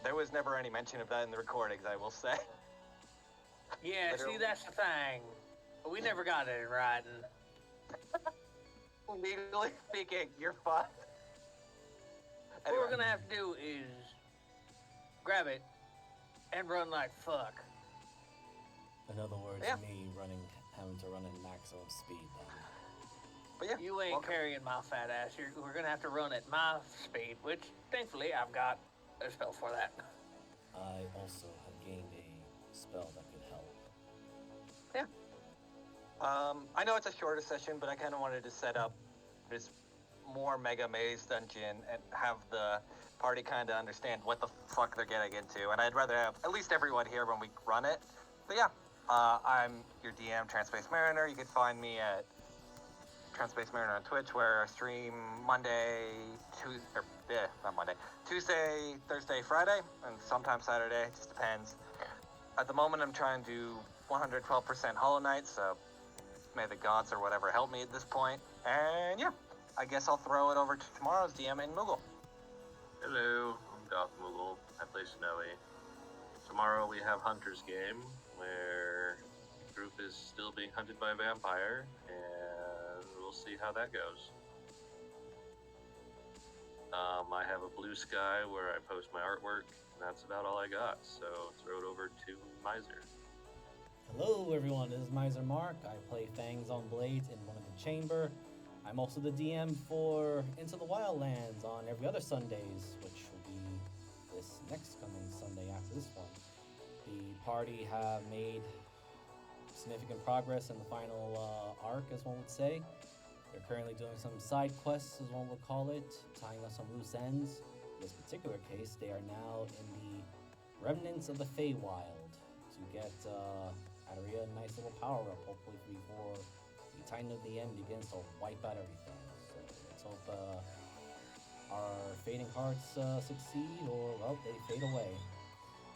S2: There was never any mention of that in the recordings, I will say.
S3: Yeah,
S2: Literally.
S3: see, that's the thing. We never got it in writing.
S2: Legally speaking, you're fucked.
S3: What we're gonna have to do is grab it and run like fuck.
S5: In other words,
S2: Yeah.
S5: me having to run at maximum speed then.
S2: But yeah,
S3: You ain't
S2: welcome.
S3: carrying my fat ass. We're gonna have to run at my speed, which thankfully I've got a spell for that.
S5: I also have gained a spell that could help.
S2: Yeah. I know it's a shorter session, but I kind of wanted to set up this more mega maze dungeon and have the party kind of understand what the fuck they're getting into. And I'd rather have at least everyone here when we run it. But yeah, I'm your DM, Transpace Mariner. You can find me at Transpace Mariner on Twitch, where I stream Tuesday, Thursday, Friday, and sometimes Saturday. It just depends. At the moment, I'm trying to do 112% Hollow Knight, so may the gods or whatever help me at this point. And yeah, I guess I'll throw it over to tomorrow's DM in Moogle.
S4: Hello, I'm Goth Moogle. I play Snowy. Tomorrow we have Hunter's Game, where the group is still being hunted by a vampire, and we'll see how that goes. I have a Blue Sky where I post my artwork, and that's about all I got, so throw it over to Miser.
S5: Hello everyone, this is Miser Mark. I play Fangs on Blades in One of the Chamber. I'm also the DM for Into the Wildlands on every other Sundays, which will be this next coming Sunday after this one. The party have made significant progress in the final arc, as one would say. They're currently doing some side quests, as one would call it, tying up some loose ends. In this particular case, they are now in the remnants of the Feywild to get Aria a nice little power up, hopefully before the Titan of the End begins to wipe out everything. So let's hope our fading hearts succeed, or well, they fade away.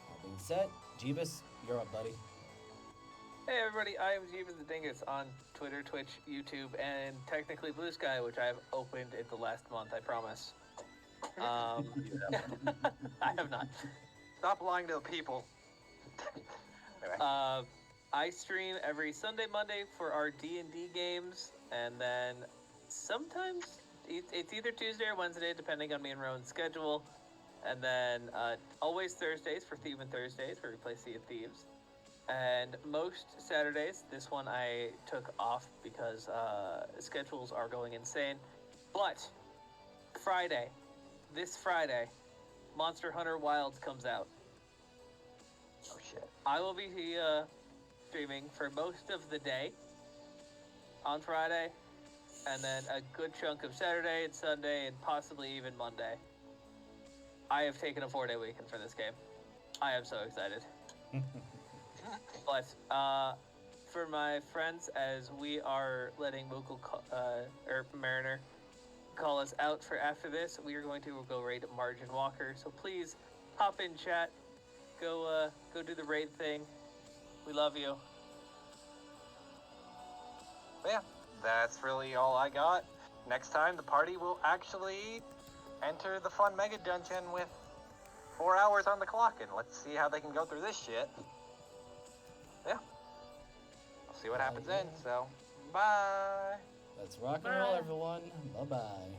S5: That being said, Jeebus, you're up, buddy.
S3: Hey everybody, I am Jeeves the Dingus on Twitter, Twitch, YouTube, and technically Blue Sky, which I've opened in the last month, I promise. I have not.
S2: Stop lying to the people. Anyway.
S3: I stream every Sunday, Monday for our D&D games, and then sometimes it's either Tuesday or Wednesday, depending on me and Rowan's schedule, and then always Thursdays for Thieving Thursdays, where we play Sea of Thieves. And most Saturdays, this one I took off because schedules are going insane. But this Friday, Monster Hunter Wilds comes out.
S2: Oh shit.
S3: I will be streaming for most of the day on Friday, and then a good chunk of Saturday and Sunday, and possibly even Monday. I have taken a 4-day weekend for this game. I am so excited. But for my friends, as we are letting Moogle or Mariner call us out for after this, we are going to go raid Margin Walker. So please hop in chat, go do the raid thing. We love you.
S2: But yeah, that's really all I got. Next time, the party will actually enter the fun mega dungeon with 4 hours on the clock, and let's see how they can go through this shit. Yeah. I'll see what happens then, so bye!
S5: Let's rock and roll, everyone. Bye-bye.